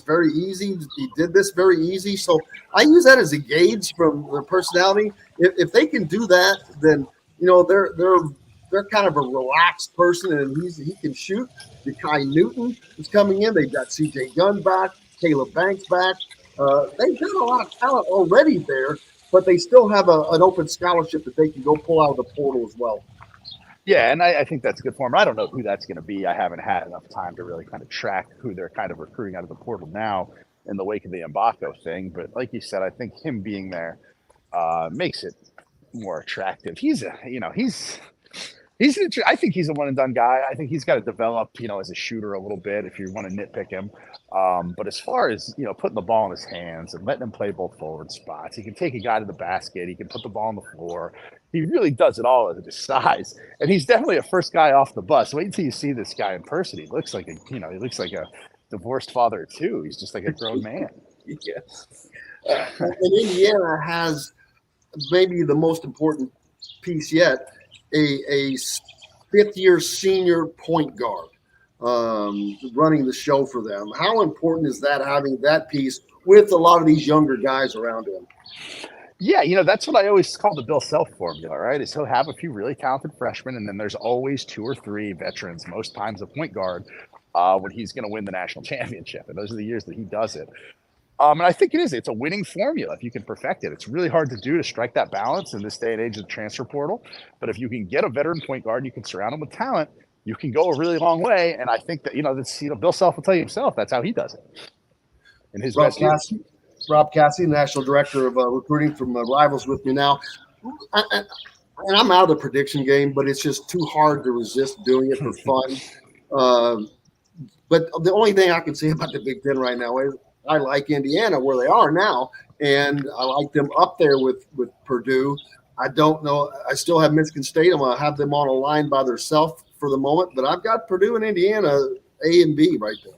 [SPEAKER 5] very easy. He did this very easy. So I use that as a gauge from their personality. If they can do that, then they're kind of a relaxed person, and he can shoot. Kai Newton is coming in. They've got C.J. Gunn back, Caleb Banks back. They've got a lot of talent already there, but they still have an open scholarship that they can go pull out of the portal as well.
[SPEAKER 10] Yeah, and I think that's good for him. I don't know who that's going to be. I haven't had enough time to really kind of track who they're kind of recruiting out of the portal now in the wake of the Mbako thing. But like you said, I think him being there makes it more attractive. I think he's a one and done guy. I think he's got to develop, as a shooter a little bit if you want to nitpick him. But as far as, putting the ball in his hands and letting him play both forward spots, he can take a guy to the basket. He can put the ball on the floor. He really does it all at his size. And he's definitely a first guy off the bus. Wait until you see this guy in person. He looks like a divorced father too. He's just like a grown man.
[SPEAKER 5] Yes. And Indiana has maybe the most important piece yet, a fifth-year senior point guard running the show for them. How important is that, having that piece with a lot of these younger guys around him?
[SPEAKER 10] Yeah, that's what I always call the Bill Self formula, right? Is he'll have a few really talented freshmen, and then there's always 2 or 3 veterans, most times a point guard, when he's going to win the national championship. And those are the years that he does it. And I think it's a winning formula if you can perfect it. It's really hard to do, to strike that balance in this day and age of the transfer portal. But if you can get a veteran point guard, you can surround him with talent, you can go a really long way. And I think that, Bill Self will tell you himself, that's how he does it. In his best years.
[SPEAKER 5] Rob Cassidy, National Director of Recruiting from Rivals, with me now. And I'm out of the prediction game, but it's just too hard to resist doing it for fun. But the only thing I can say about the Big Ten right now is I like Indiana where they are now, and I like them up there with Purdue. I don't know. I still have Michigan State. I'm going to have them on a line by themselves for the moment, but I've got Purdue and Indiana A and B right there.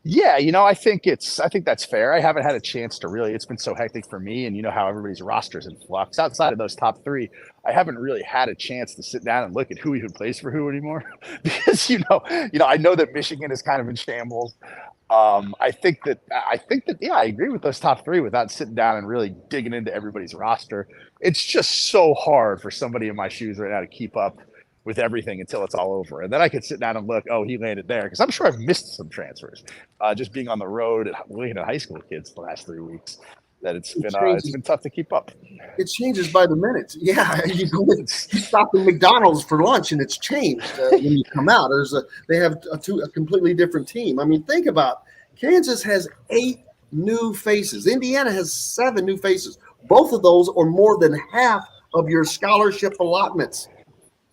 [SPEAKER 10] Yeah, I think that's fair. I haven't had a chance to really. It's been so hectic for me, and you know how everybody's roster's in flux. Outside of those top three, I haven't really had a chance to sit down and look at who even plays for who anymore, because I know that Michigan is kind of in shambles. I think that yeah, I agree with those top three without sitting down and really digging into everybody's roster. It's just so hard for somebody in my shoes right now to keep up with everything until it's all over. And then I could sit down and look, oh, he landed there. Because I'm sure I've missed some transfers just being on the road and looking at high school kids the last 3 weeks, that it's been tough to keep up.
[SPEAKER 5] It changes by the minute. Yeah, you stop at McDonald's for lunch and it's changed when you come out. They have a completely different team. I mean, think about Kansas has 8 new faces. Indiana has 7 new faces. Both of those are more than half of your scholarship allotments.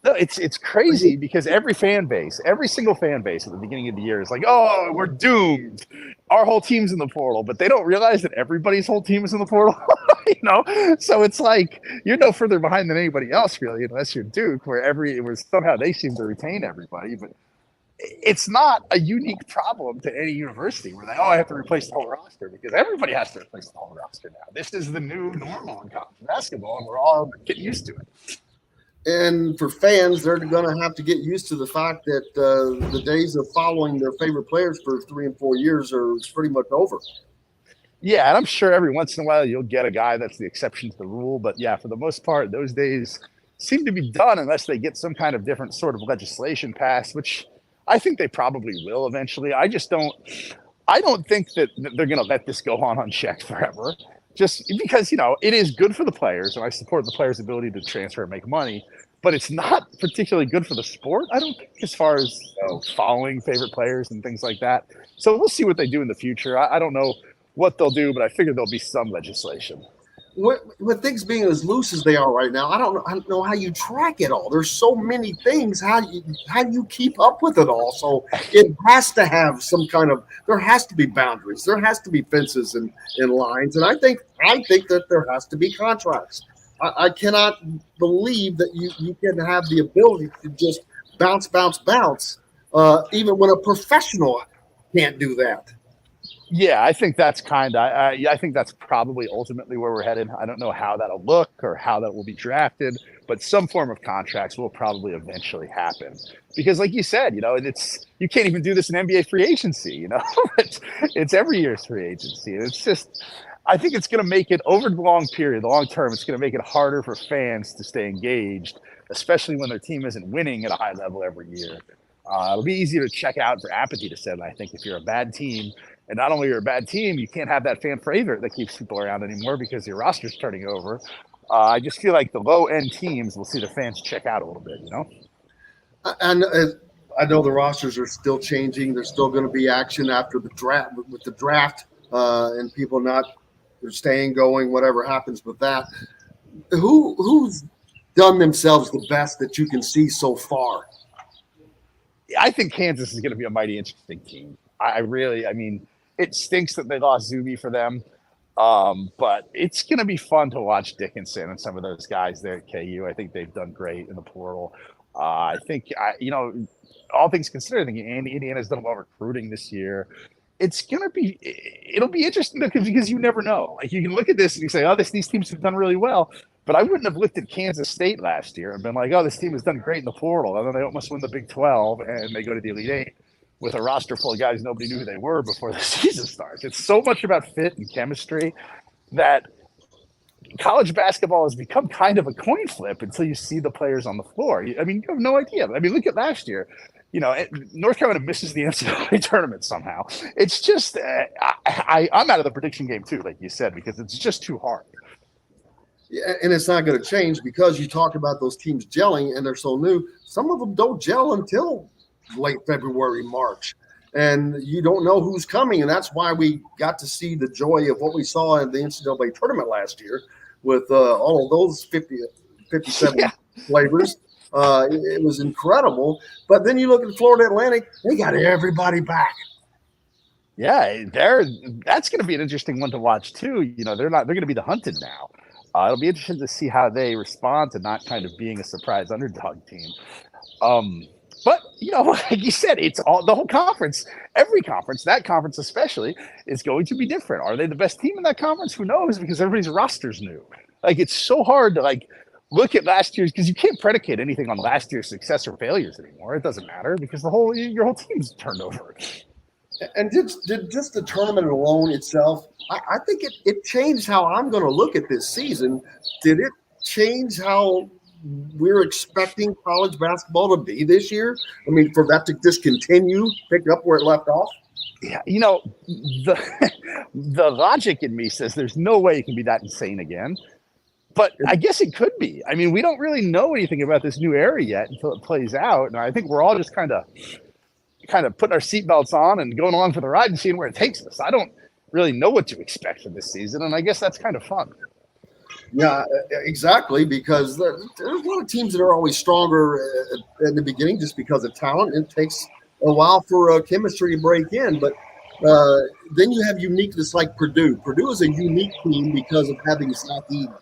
[SPEAKER 10] No, it's crazy because every single fan base at the beginning of the year is like, oh, we're doomed. Our whole team's in the portal, but they don't realize that everybody's whole team is in the portal. So it's like you're no further behind than anybody else, really, unless you're Duke, where somehow they seem to retain everybody. But it's not a unique problem to any university where I have to replace the whole roster, because everybody has to replace the whole roster now. This is the new normal in college basketball, and we're all getting used to it.
[SPEAKER 5] And for fans, they're going to have to get used to the fact that the days of following their favorite players for 3 and 4 years are pretty much over.
[SPEAKER 10] Yeah, and I'm sure every once in a while you'll get a guy that's the exception to the rule. But yeah, for the most part, those days seem to be done unless they get some kind of different sort of legislation passed, which I think they probably will eventually. I don't think that they're going to let this go on unchecked forever. Just because, it is good for the players, and I support the players' ability to transfer and make money, but it's not particularly good for the sport, I don't think, as far as following favorite players and things like that. So we'll see what they do in the future. I don't know what they'll do, but I figure there'll be some legislation.
[SPEAKER 5] With things being as loose as they are right now, I don't know how you track it all. There's so many things. How do you keep up with it all? So it has to have there has to be boundaries. There has to be fences and lines. And I think that there has to be contracts. I cannot believe that you can have the ability to just bounce, even when a professional can't do that.
[SPEAKER 10] Yeah, I think that's I think that's probably ultimately where we're headed. I don't know how that'll look or how that will be drafted, but some form of contracts will probably eventually happen. Because like you said, you can't even do this in NBA free agency, it's every year's free agency. And it's just, I think it's going to make it over the long term, it's going to make it harder for fans to stay engaged, especially when their team isn't winning at a high level every year. It'll be easier to check out for apathy to set. I think if you're a bad team, and not only you're a bad team, you can't have that fan favorite that keeps people around anymore because your roster's turning over. I just feel like the low-end teams will see the fans check out a little bit,
[SPEAKER 5] And I know the rosters are still changing. There's still going to be action after the draft, with the draft, and people they're staying, going, whatever happens with that. Who's done themselves the best that you can see so far?
[SPEAKER 10] I think Kansas is going to be a mighty interesting team. It stinks that they lost Zuby for them, but it's going to be fun to watch Dickinson and some of those guys there at KU. I think they've done great in the portal. I think, all things considered, I think Indiana's done well recruiting this year. It'll be interesting because you never know. Like, you can look at this and you say, oh, these teams have done really well. But I wouldn't have looked at Kansas State last year and been like, oh, this team has done great in the portal. And then they almost win the Big 12 and they go to the Elite Eight with a roster full of guys nobody knew who they were before the season starts. It's so much about fit and chemistry that college basketball has become kind of a coin flip until you see the players on the floor. You have no idea. Look at last year. North Carolina misses the NCAA tournament somehow. It's just I'm out of the prediction game too, like you said, because it's just too hard.
[SPEAKER 5] Yeah, and it's not going to change because you talk about those teams gelling and they're so new. Some of them don't gel until late February, March. and you don't know who's coming. And that's why we got to see the joy of what we saw in the NCAA tournament last year with all of those 57 flavors. It was incredible. But then you look at Florida Atlantic, they got everybody back.
[SPEAKER 10] Yeah, that's going to be an interesting one to watch too. You know, they're going to be the hunted now. It'll be interesting to see how they respond to not kind of being a surprise underdog team. But you know, like you said, it's all the whole conference. Every conference, that conference especially, is going to be different. Are they the best team in that conference? Who knows? Because everybody's roster's new. Like it's so hard to like look at last year's, because you can't predicate anything on last year's success or failures anymore. It doesn't matter because your whole team's turned over.
[SPEAKER 5] And just the tournament alone itself, I think it changed how I'm going to look at this season. Did it change how we're expecting college basketball to be this year? I mean, for that to just continue, pick up where it left off?
[SPEAKER 10] Yeah, you know, the logic in me says there's no way it can be that insane again. But I guess it could be. I mean, we don't really know anything about this new era yet until it plays out. And I think we're all just kind of putting our seatbelts on and going along for the ride and seeing where it takes us. I don't really know what to expect for this season, and I guess that's kind of fun.
[SPEAKER 5] Yeah, exactly, because there's a lot of teams that are always stronger in the beginning just because of talent. It takes a while for chemistry to break in, but then you have uniqueness like Purdue. Purdue is a unique team because of having Zach Edey.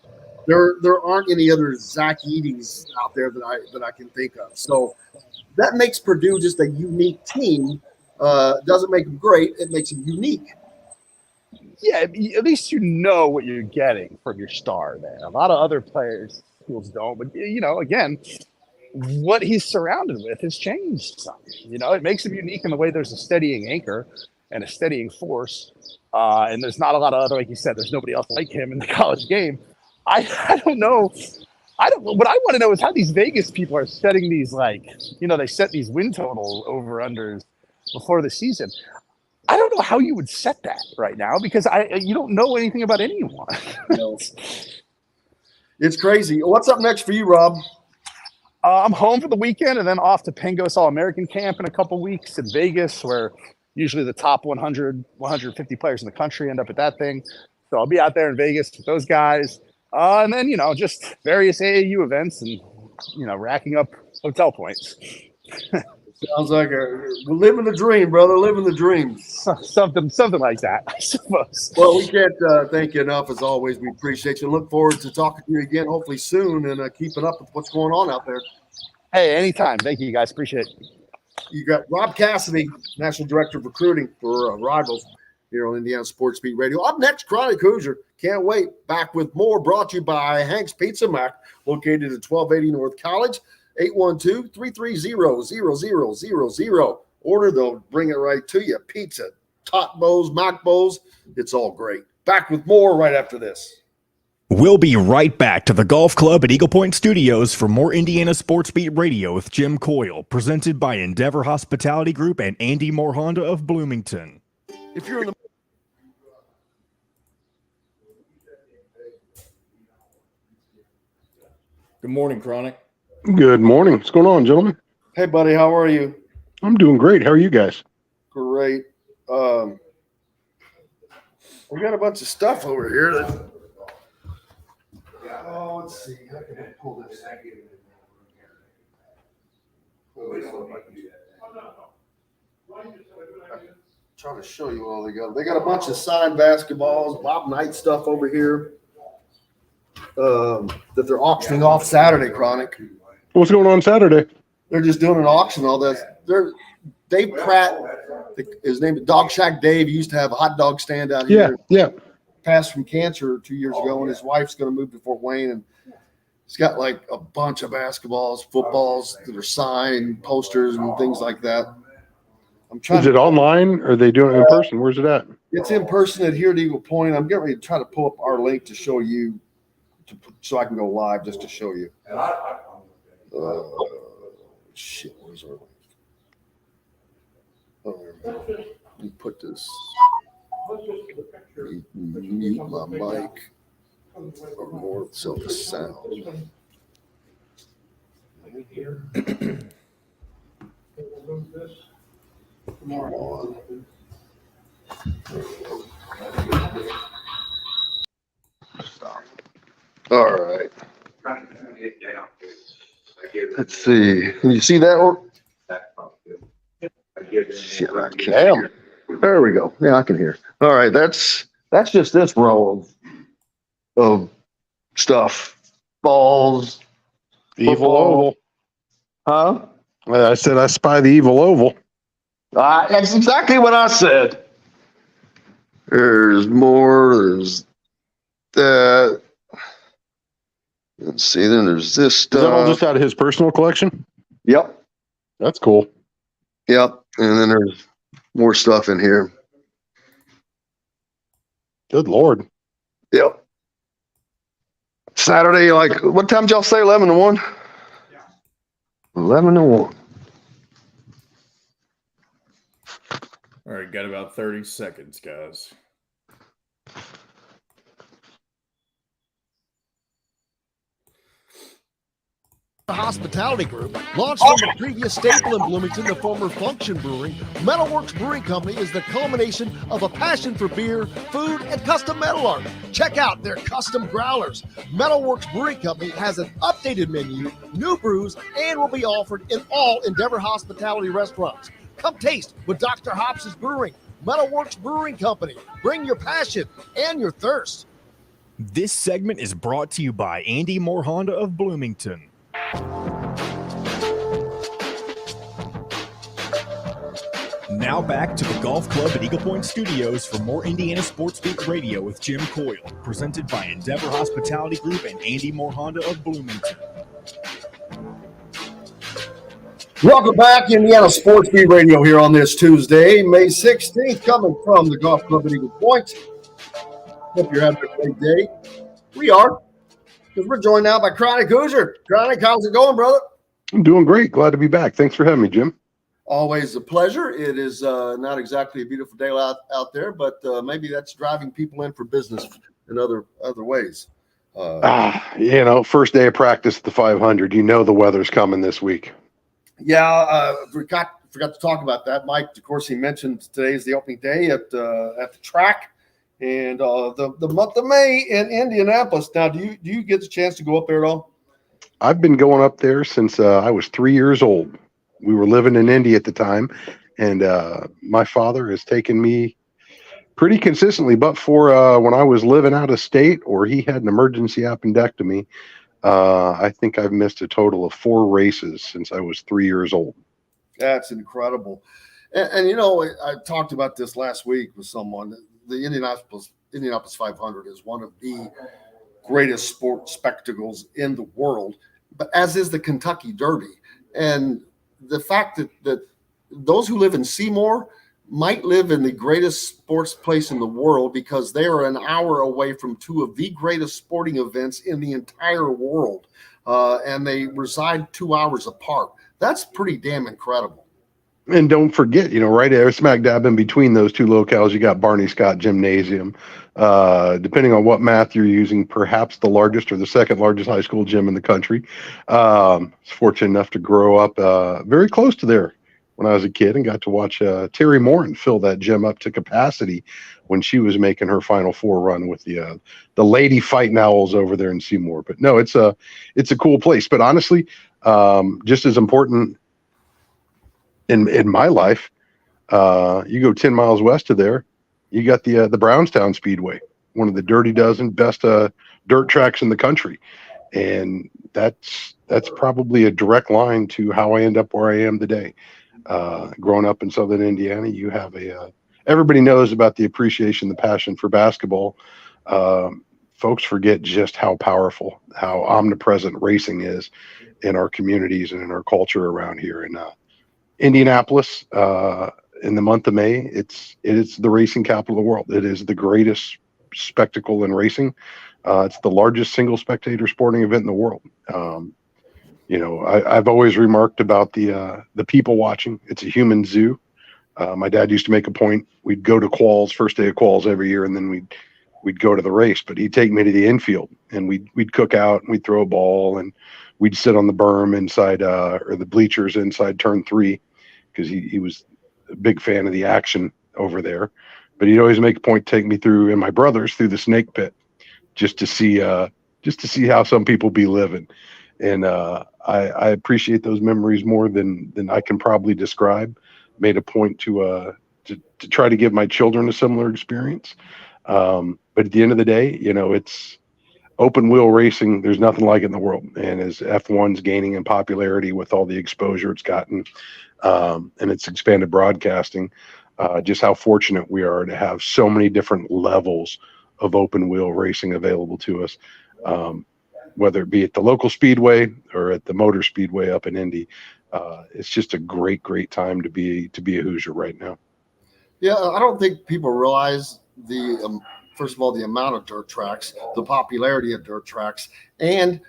[SPEAKER 5] There aren't any other Zach Edey's out there that I can think of. So that makes Purdue just a unique team. Doesn't make them great. It makes them unique.
[SPEAKER 10] Yeah, at least you know what you're getting from your star there. A lot of other schools don't. But, you know, again, what he's surrounded with has changed some. You know, it makes him unique in the way there's a steadying anchor and a steadying force. And there's not a lot of other, like you said, there's nobody else like him in the college game. I don't know. What I want to know is how these Vegas people are setting these, like, you know, they set these win total over-unders before the season. I don't know how you would set that right now because you don't know anything about anyone.
[SPEAKER 5] No. It's crazy. What's up next for you, Rob?
[SPEAKER 10] I'm home for the weekend and then off to Pangos All-American Camp in a couple weeks in Vegas, where usually the top 100, 150 players in the country end up at that thing. So I'll be out there in Vegas with those guys. And then, you know, just various AAU events and, you know, racking up hotel points.
[SPEAKER 5] Sounds like we're living the dream, brother. Living the dream.
[SPEAKER 10] Something like that, I suppose.
[SPEAKER 5] Well, we can't thank you enough. As always, we appreciate you. Look forward to talking to you again, hopefully soon, and keeping up with what's going on out there.
[SPEAKER 10] Hey, anytime. Thank you, guys. Appreciate it.
[SPEAKER 5] You got Rob Cassidy, National Director of Recruiting for Rivals here on Indiana Sports Beat Radio. Up next, Chronic Hoosier. Can't wait. Back with more, brought to you by Hank's Pizza Mac, located at 1280 North College. 812-330-0000. Order, they'll bring it right to you. Pizza, tot bowls, mock bowls. It's all great. Back with more right after this.
[SPEAKER 1] We'll be right back to the golf club at Eagle Point Studios for more Indiana Sports Beat Radio with Jim Coyle, presented by Endeavor Hospitality Group and Andy Moore Honda of Bloomington.
[SPEAKER 5] If you're in the
[SPEAKER 6] Good morning, Chronic.
[SPEAKER 9] Good morning. What's going on, gentlemen?
[SPEAKER 5] Hey, buddy, how are you?
[SPEAKER 9] I'm doing great. How are you guys?
[SPEAKER 5] Great. We got a bunch of stuff over here. Let's see. How can I pull this? Trying to show you all they got. They got a bunch of signed basketballs, Bob Knight stuff over here that they're auctioning off Saturday, Chronic.
[SPEAKER 9] What's going on Saturday?
[SPEAKER 5] They're just doing an auction. All that. Dave Pratt, his name is Dog Shack Dave. He used to have a hot dog stand out here.
[SPEAKER 9] Yeah.
[SPEAKER 5] Passed from cancer 2 years ago, and his wife's going to move to Fort Wayne. And he's got like a bunch of basketballs, footballs that are signed, posters, and things like that.
[SPEAKER 9] Is it online? Or are they doing it in person? Where's it at?
[SPEAKER 5] It's in person at here at Eagle Point. I'm getting ready to try to pull up our link to show you, so I can go live just to show you. Shit, where's our link? Oh, let me put this. Mute my mic or more so the sound. Stop. All right. Let's see. Can you see that one? Shit, I can't hear. There we go. Yeah, I can hear. All right, that's just this row of stuff. Balls.
[SPEAKER 9] Evil
[SPEAKER 5] Football.
[SPEAKER 9] oval.
[SPEAKER 5] Huh?
[SPEAKER 9] I said I spy the evil oval.
[SPEAKER 5] That's exactly what I said. There's more. There's that. Let's see. Then there's this stuff.
[SPEAKER 9] Is that all just out of his personal collection?
[SPEAKER 5] Yep.
[SPEAKER 9] That's cool.
[SPEAKER 5] Yep. And then there's more stuff in here.
[SPEAKER 9] Good Lord.
[SPEAKER 5] Yep. Saturday, like, what time did y'all say? 11 to 1? Yeah. 11 to 1.
[SPEAKER 6] All right, got about 30 seconds, guys.
[SPEAKER 3] The Hospitality Group, launched from the previous staple in Bloomington, the former Function Brewing, Metalworks Brewing Company is the culmination of a passion for beer, food, and custom metal art. Check out their custom growlers. Metalworks Brewing Company has an updated menu, new brews, and will be offered in all Endeavor Hospitality restaurants. Come taste with Dr. Hops' Brewing. Metalworks Brewing Company. Bring your passion and your thirst.
[SPEAKER 1] This segment is brought to you by Andy Moore Honda of Bloomington. Now back to the Golf Club at Eagle Point Studios for more Indiana Sports Beat Radio with Jim Coyle, presented by Endeavor Hospitality Group and Andy Moore Honda of Bloomington.
[SPEAKER 3] Welcome back, Indiana Sports Beat Radio here on this Tuesday, May 16th, coming from the Golf Club at Eagle Point. Hope you're having a great day. We are, because we're joined now by Chronic Hoosier. Chronic, how's it going, brother?
[SPEAKER 9] I'm doing great. Glad to be back. Thanks for having me, Jim.
[SPEAKER 3] Always a pleasure. It is not exactly a beautiful day out there, but maybe that's driving people in for business in other ways.
[SPEAKER 9] First day of practice at the 500. You know the weather's coming this week.
[SPEAKER 3] Yeah, forgot to talk about that. Mike DeCourcy mentioned today is the opening day at the track, and the month of May in Indianapolis. Now, do you get the chance to go up there at all?
[SPEAKER 9] I've been going up there since I was 3 years old. We were living in Indy at the time, and my father has taken me pretty consistently, but for when I was living out of state or he had an emergency appendectomy, I think I've missed a total of 4 races since I was 3 years old.
[SPEAKER 3] That's incredible. And I talked about this last week with someone. The Indianapolis 500 is one of the greatest sports spectacles in the world, but as is the Kentucky Derby. And the fact that those who live in Seymour might live in the greatest sports place in the world because they are an hour away from 2 of the greatest sporting events in the entire world, and they reside 2 hours apart. That's pretty damn incredible.
[SPEAKER 9] And don't forget, right there, smack dab in between those 2 locales, you got Barney Scott Gymnasium. Depending on what math you're using, perhaps the largest or the second largest high school gym in the country. I was fortunate enough to grow up very close to there when I was a kid and got to watch Terry Morin fill that gym up to capacity when she was making her Final Four run with the Lady Fighting Owls over there in Seymour. But no, it's a cool place. But honestly, just as important in my life, you go 10 miles west of there, you got the Brownstown Speedway, one of the Dirty Dozen best dirt tracks in the country. And that's probably a direct line to how I end up where I am today. Growing up in Southern Indiana, you have everybody knows about the appreciation, the passion for basketball. Folks forget just how powerful, how omnipresent racing is in our communities and in our culture around here. And Indianapolis, in the month of May, it's the racing capital of the world. It is the greatest spectacle in racing. It's the largest single spectator sporting event in the world. I've always remarked about the people watching. It's a human zoo. My dad used to make a point. We'd go to quals, first day of quals every year, and then we'd go to the race. But he'd take me to the infield, and we'd cook out, and we'd throw a ball, and we'd sit on the berm inside or the bleachers inside turn 3, because he was a big fan of the action over there, but he'd always make a point to take me through, and my brothers, through the snake pit, just to see how some people be living. And I appreciate those memories more than I can probably describe. Made a point to try to give my children a similar experience. But at the end of the day, it's open wheel racing. There's nothing like it in the world. And as F1's gaining in popularity with all the exposure it's gotten, and its expanded broadcasting, just how fortunate we are to have so many different levels of open wheel racing available to us, whether it be at the local speedway or at the motor speedway up in Indy. It's just a great time to be a Hoosier right now.
[SPEAKER 3] Yeah, I don't think people realize first of all, the amount of dirt tracks, the popularity of dirt tracks, and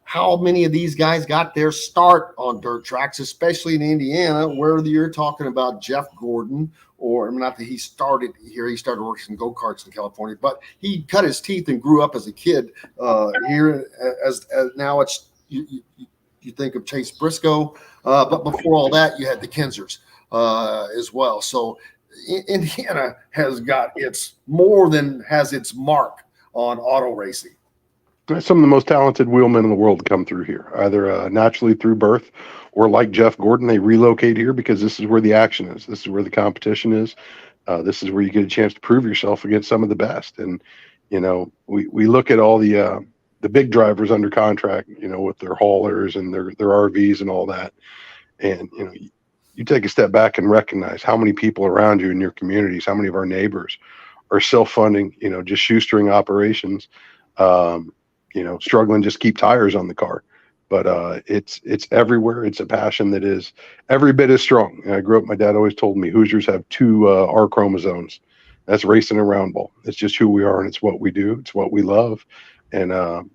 [SPEAKER 3] how many of these guys got their start on dirt tracks, especially in Indiana, where you're talking about Jeff Gordon, or not that he started here, he started working in go-karts in California, but he cut his teeth and grew up as a kid here. As now it's you think of Chase Briscoe, but before all that, you had the Kensers as well. So Indiana has its mark on auto racing.
[SPEAKER 9] Some of the most talented wheelmen in the world come through here, either naturally through birth, or like Jeff Gordon, they relocate here because this is where the action is. This is where the competition is. This is where you get a chance to prove yourself against some of the best. And we look at all the big drivers under contract, with their haulers and their RVs and all that, and you take a step back and recognize how many people around you in your communities, how many of our neighbors are self-funding, just shoestring operations, struggling just keep tires on the car. But it's everywhere. It's a passion that is every bit as strong. And I grew up, my dad always told me Hoosiers have two R chromosomes. That's racing and round ball. It's just who we are, and it's what we do. It's what we love. And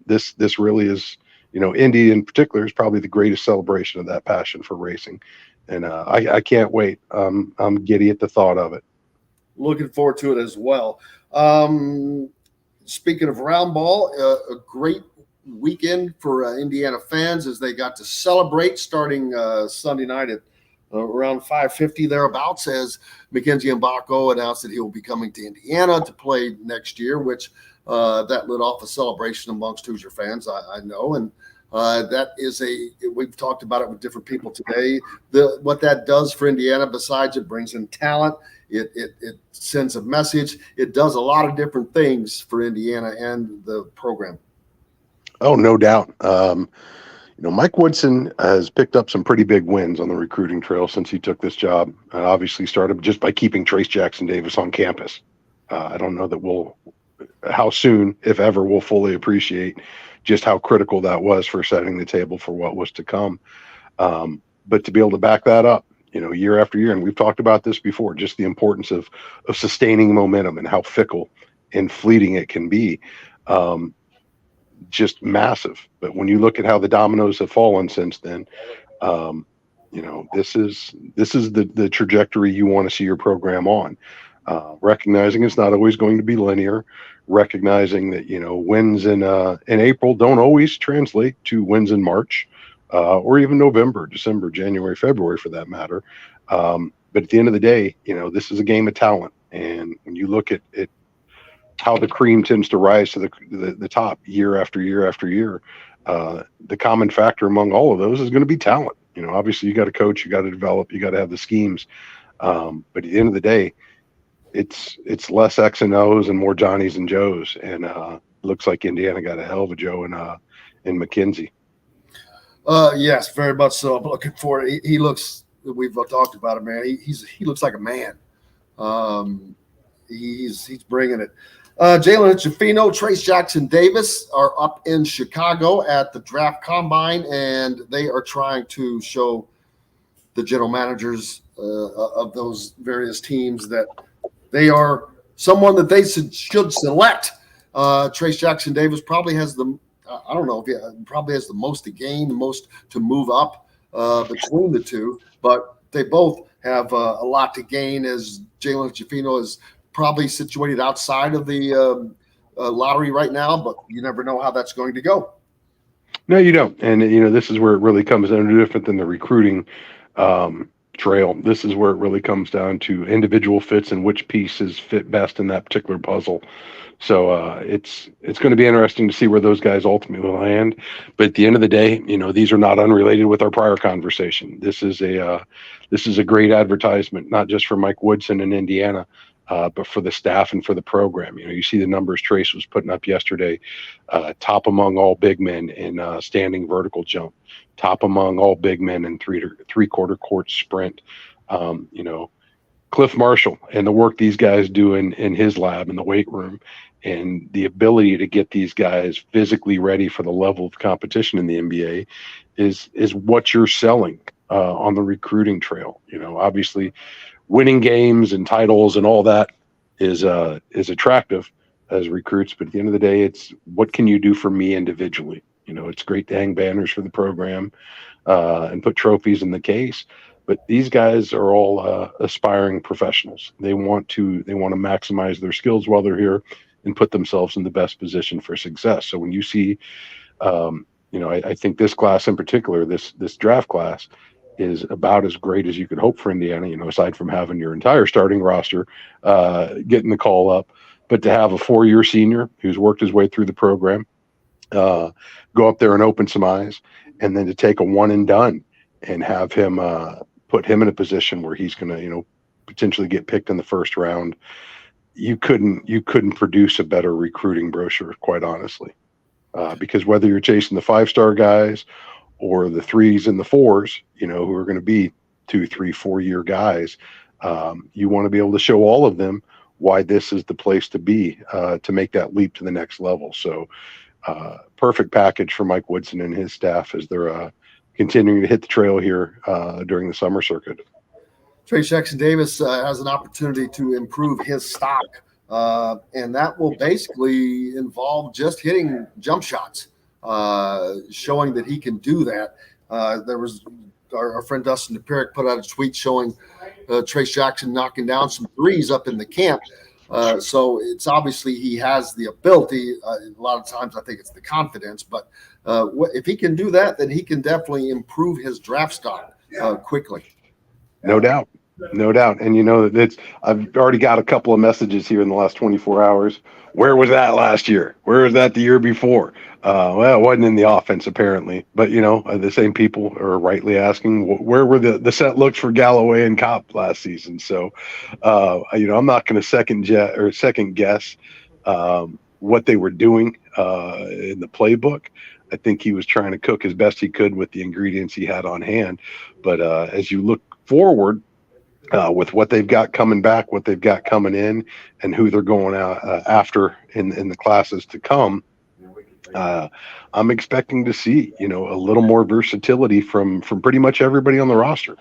[SPEAKER 9] this really is, Indy in particular is probably the greatest celebration of that passion for racing. And I can't wait. I'm giddy at the thought of it.
[SPEAKER 3] Looking forward to it as well. Speaking of round ball, a great weekend for Indiana fans as they got to celebrate starting Sunday night at around 5:50 thereabouts, as Mackenzie Mbako announced that he will be coming to Indiana to play next year, which that lit off a celebration amongst Hoosier fans, I know. And that is we've talked about it with different people today. What that does for Indiana, besides it brings in talent, it sends a message. It does a lot of different things for Indiana and the program.
[SPEAKER 9] Oh, no doubt. Mike Woodson has picked up some pretty big wins on the recruiting trail since he took this job. Obviously started just by keeping Trace Jackson Davis on campus. I don't know that how soon, if ever, we'll fully appreciate just how critical that was for setting the table for what was to come. But to be able to back that up, year after year, and we've talked about this before, just the importance of sustaining momentum and how fickle and fleeting it can be, just massive. But when you look at how the dominoes have fallen since then, this is the trajectory you want to see your program on. Recognizing it's not always going to be linear, recognizing that wins in April don't always translate to wins in March, or even November, December, January, February, for that matter. But at the end of the day, this is a game of talent, and when you look at how the cream tends to rise to the top year after year after year, the common factor among all of those is going to be talent. Obviously you got to coach, you got to develop, you got to have the schemes, but at the end of the day, it's less X and O's and more Johnnies and Joes, and looks like Indiana got a hell of a Joe in McKenzie.
[SPEAKER 3] Yes, very much so. I'm looking for it. He looks. We've talked about it, man. He looks like a man. He's bringing it. Jalen Chafino, Trace Jackson Davis are up in Chicago at the draft combine, and they are trying to show the general managers of those various teams that they are someone that they should select. Trace Jackson Davis probably has probably has the most to gain, the most to move up between the two, but they both have a lot to gain, as Jalen Chafino is probably situated outside of the lottery right now, but you never know how that's going to go.
[SPEAKER 9] No, you don't. And, this is where it really comes in, different than the recruiting trail. This is where it really comes down to individual fits and which pieces fit best in that particular puzzle. So it's going to be interesting to see where those guys ultimately land. But at the end of the day, these are not unrelated with our prior conversation. This is a great advertisement, not just for Mike Woodson in Indiana, but for the staff and for the program. You see the numbers Trace was putting up yesterday, top among all big men in standing vertical jump, top among all big men in three-quarter court sprint. Cliff Marshall and the work these guys do in his lab in the weight room, and the ability to get these guys physically ready for the level of competition in the NBA is what you're selling on the recruiting trail. Obviously winning games and titles and all that is attractive as recruits, but at the end of the day, it's what can you do for me individually? It's great to hang banners for the program and put trophies in the case, but these guys are all aspiring professionals. They want to maximize their skills while they're here and put themselves in the best position for success. So when you see, I think this class in particular, this draft class, is about as great as you could hope for Indiana, aside from having your entire starting roster getting the call up. But to have a 4-year senior who's worked his way through the program, go up there and open some eyes, and then to take a one and done and have him put him in a position where he's going to, potentially get picked in the first round. You couldn't produce a better recruiting brochure, quite honestly, because whether you're chasing the 5-star guys or the 3s and the 4s, who are going to be 2, 3, 4-year guys, you want to be able to show all of them why this is the place to be to make that leap to the next level. So perfect package for Mike Woodson and his staff as they're continuing to hit the trail here during the summer circuit.
[SPEAKER 3] Trace Jackson-Davis has an opportunity to improve his stock, and that will basically involve just hitting jump shots, showing that he can do that. There was our friend Dustin DePerick put out a tweet showing Trace Jackson knocking down some threes up in the camp. So it's obviously he has the ability. A lot of times I think it's the confidence, but if he can do that, then he can definitely improve his draft stock quickly.
[SPEAKER 9] No doubt. And I've already got a couple of messages here in the last 24 hours. Where was that last year? Where was that the year before? Well, it wasn't in the offense apparently, but the same people are rightly asking where were the set looks for Galloway and Kopp last season. So, I'm not going to second guess what they were doing in the playbook. I think he was trying to cook as best he could with the ingredients he had on hand. But as you look forward, with what they've got coming back, what they've got coming in, and who they're going out after in the classes to come, I'm expecting to see, a little more versatility from pretty much everybody on the roster.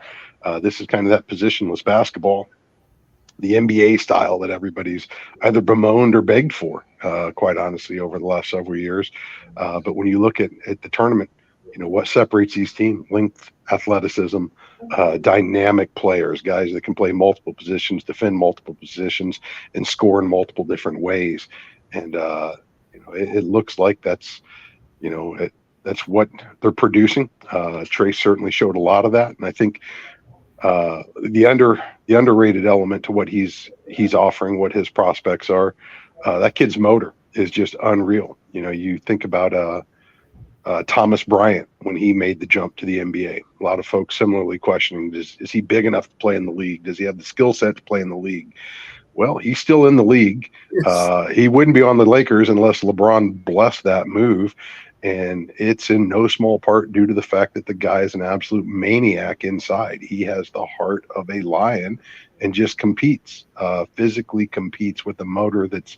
[SPEAKER 9] This is kind of that positionless basketball, the NBA style that everybody's either bemoaned or begged for, quite honestly, over the last several years. But when you look at the tournament, what separates these teams? Length, athleticism, dynamic players, guys that can play multiple positions, defend multiple positions, and score in multiple different ways. And it looks like that's what they're producing. Trace certainly showed a lot of that, and I think the underrated element to what he's offering, what his prospects are, that kid's motor is just unreal. You think about Thomas Bryant when he made the jump to the NBA. A lot of folks similarly questioning, is he big enough to play in the league? Does he have the skill set to play in the league? Well, he's still in the league. Yes. He wouldn't be on the Lakers unless LeBron blessed that move. And it's in no small part due to the fact that the guy is an absolute maniac inside. He has the heart of a lion and just competes, physically competes with a motor that's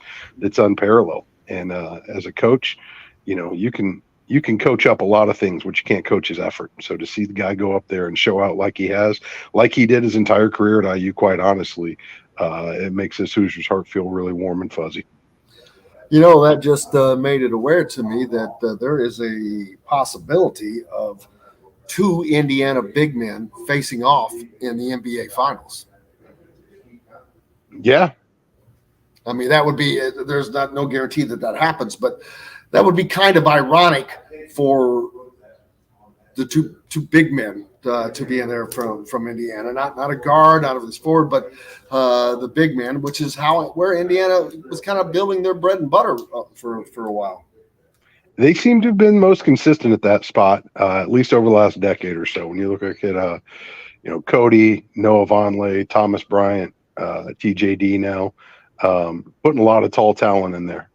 [SPEAKER 9] unparalleled. And as a coach, you can coach up a lot of things, but you can't coach his effort. So to see the guy go up there and show out like he did his entire career at IU, quite honestly, it makes this Hoosiers heart feel really warm and fuzzy.
[SPEAKER 3] That just made it aware to me that there is a possibility of 2 Indiana big men facing off in the NBA Finals.
[SPEAKER 9] Yeah.
[SPEAKER 3] I mean, that would be – there's no guarantee that happens, but that would be kind of ironic for the two big men to be in there from Indiana, not a guard out of his forward, but the big man, which is where Indiana was kind of building their bread and butter for a while.
[SPEAKER 9] They seem to have been most consistent at that spot, at least over the last decade or so. When you look at Cody, Noah Vonleh, Thomas Bryant, TJD now, putting a lot of tall talent in there.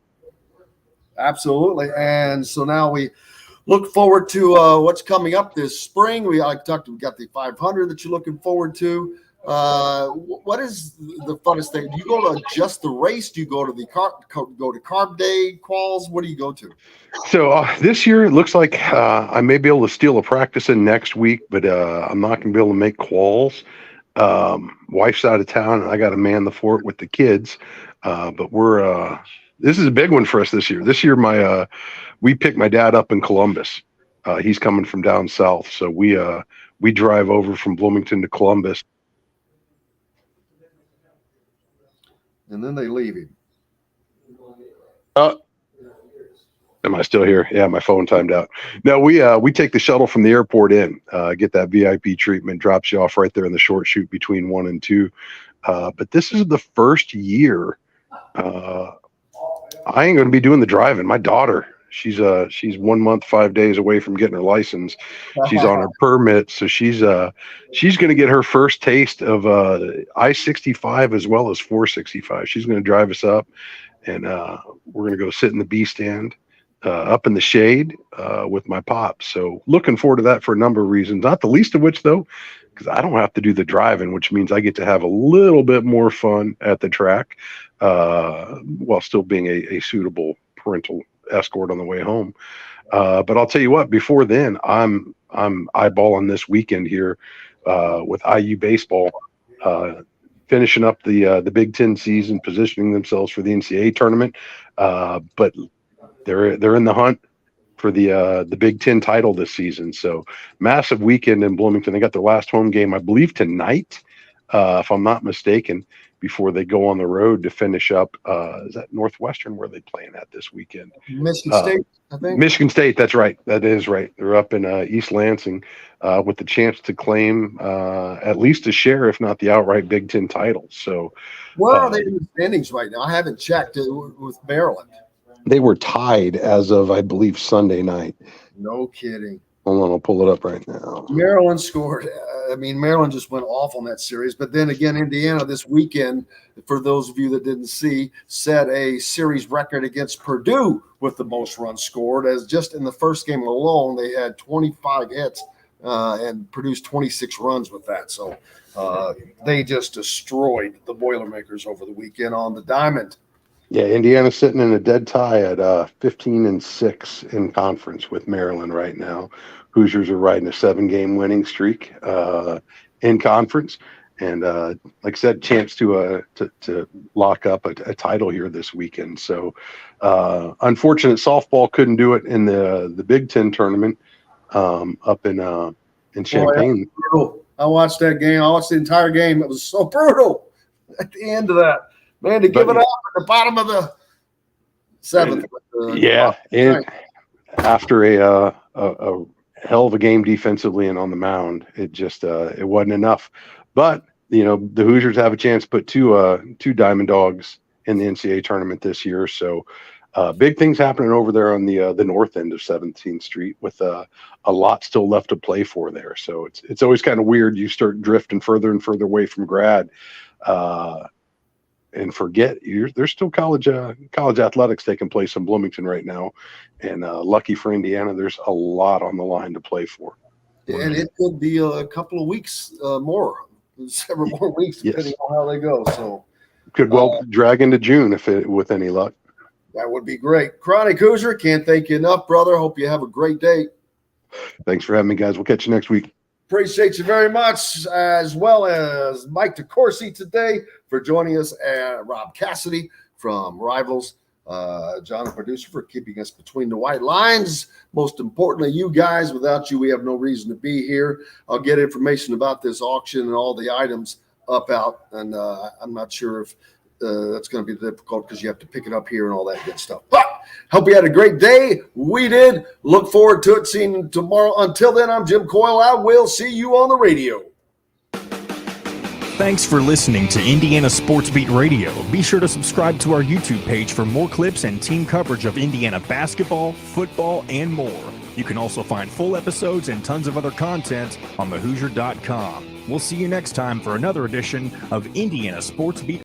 [SPEAKER 3] Absolutely. And so now we look forward to what's coming up this spring. We got the 500 that you're looking forward to. What is the funnest thing? Do you go to just the race? Do you go to carb day quals? What do you go to?
[SPEAKER 9] So this year it looks like I may be able to steal a practice in next week, but I'm not going to be able to make quals. Wife's out of town, and I got to man the fort with the kids. But this is a big one for us this year. This year, we picked my dad up in Columbus. He's coming from down south, so we drive over from Bloomington to Columbus.
[SPEAKER 3] And then they leave him.
[SPEAKER 9] Am I still here? Yeah, my phone timed out. No, we take the shuttle from the airport in, get that VIP treatment, drops you off right there in the short chute between 1 and 2. But this is the first year I ain't going to be doing the driving. My daughter, she's 1 month, 5 days away from getting her license. She's on her permit, so she's going to get her first taste of I-65 as well as 465. She's going to drive us up, and we're going to go sit in the B stand up in the shade with my pops. So looking forward to that for a number of reasons, not the least of which, though, because I don't have to do the driving, which means I get to have a little bit more fun at the track while still being a suitable parental escort on the way home. But I'll tell you what, before then, I'm eyeballing this weekend here with IU baseball, finishing up the Big Ten season, positioning themselves for the NCAA tournament. But they're in the hunt for the Big Ten title this season. So massive weekend in Bloomington. They got their last home game, I believe, tonight, if I'm not mistaken, before they go on the road to finish up. Is that Northwestern where they playing at this weekend?
[SPEAKER 3] Michigan State, I think.
[SPEAKER 9] Michigan State, that's right. That is right. They're up in East Lansing with the chance to claim at least a share, if not the outright Big Ten title. So
[SPEAKER 3] where are they in the standings right now? I haven't checked with Maryland.
[SPEAKER 9] They were tied as of, I believe, Sunday night.
[SPEAKER 3] No kidding.
[SPEAKER 9] Hold on, I'll pull it up right now.
[SPEAKER 3] Maryland scored. Maryland just went off on that series. But then again, Indiana this weekend, for those of you that didn't see, set a series record against Purdue with the most runs scored. As just in the first game alone, they had 25 hits and produced 26 runs with that. So they just destroyed the Boilermakers over the weekend on the diamond.
[SPEAKER 9] Yeah, Indiana's sitting in a dead tie at 15-6 in conference with Maryland right now. Hoosiers are riding a 7-game winning streak in conference, and like I said, chance to lock up a title here this weekend. So, unfortunate softball couldn't do it in the Big Ten tournament up in Champaign.
[SPEAKER 3] Brutal. I watched that game. I watched the entire game. It was so brutal at the end of that. Man, to give it up at the bottom of the 7th.
[SPEAKER 9] And after a hell of a game defensively and on the mound, it just it wasn't enough. But the Hoosiers have a chance to put two Diamond Dogs in the NCAA tournament this year. So big things happening over there on the north end of 17th Street with a lot still left to play for there. So it's always kind of weird. You start drifting further and further away from grad. And forget there's still college athletics taking place in Bloomington right now, and lucky for Indiana, there's a lot on the line to play for.
[SPEAKER 3] And it could be a couple of weeks more, several more weeks, depending on how they go. So
[SPEAKER 9] could drag into June with any luck.
[SPEAKER 3] That would be great. Chronic Hoosier, can't thank you enough, brother. Hope you have a great day.
[SPEAKER 9] Thanks for having me, guys. We'll catch you next week.
[SPEAKER 3] Appreciate you very much, as well as Mike DeCourcy today for joining us, and Rob Cassidy from Rivals, John, the producer, for keeping us between the white lines. Most importantly, you guys. Without you, we have no reason to be here. I'll get information about this auction and all the items out, and I'm not sure if that's going to be difficult because you have to pick it up here and all that good stuff. But
[SPEAKER 5] Hope you had a great day. We did. Look forward to it seeing you tomorrow. Until then, I'm Jim Coyle. I will see you on the radio.
[SPEAKER 1] Thanks for listening to Indiana Sports Beat Radio. Be sure to subscribe to our YouTube page for more clips and team coverage of Indiana basketball, football, and more. You can also find full episodes and tons of other content on thehoosier.com. We'll see you next time for another edition of Indiana Sports Beat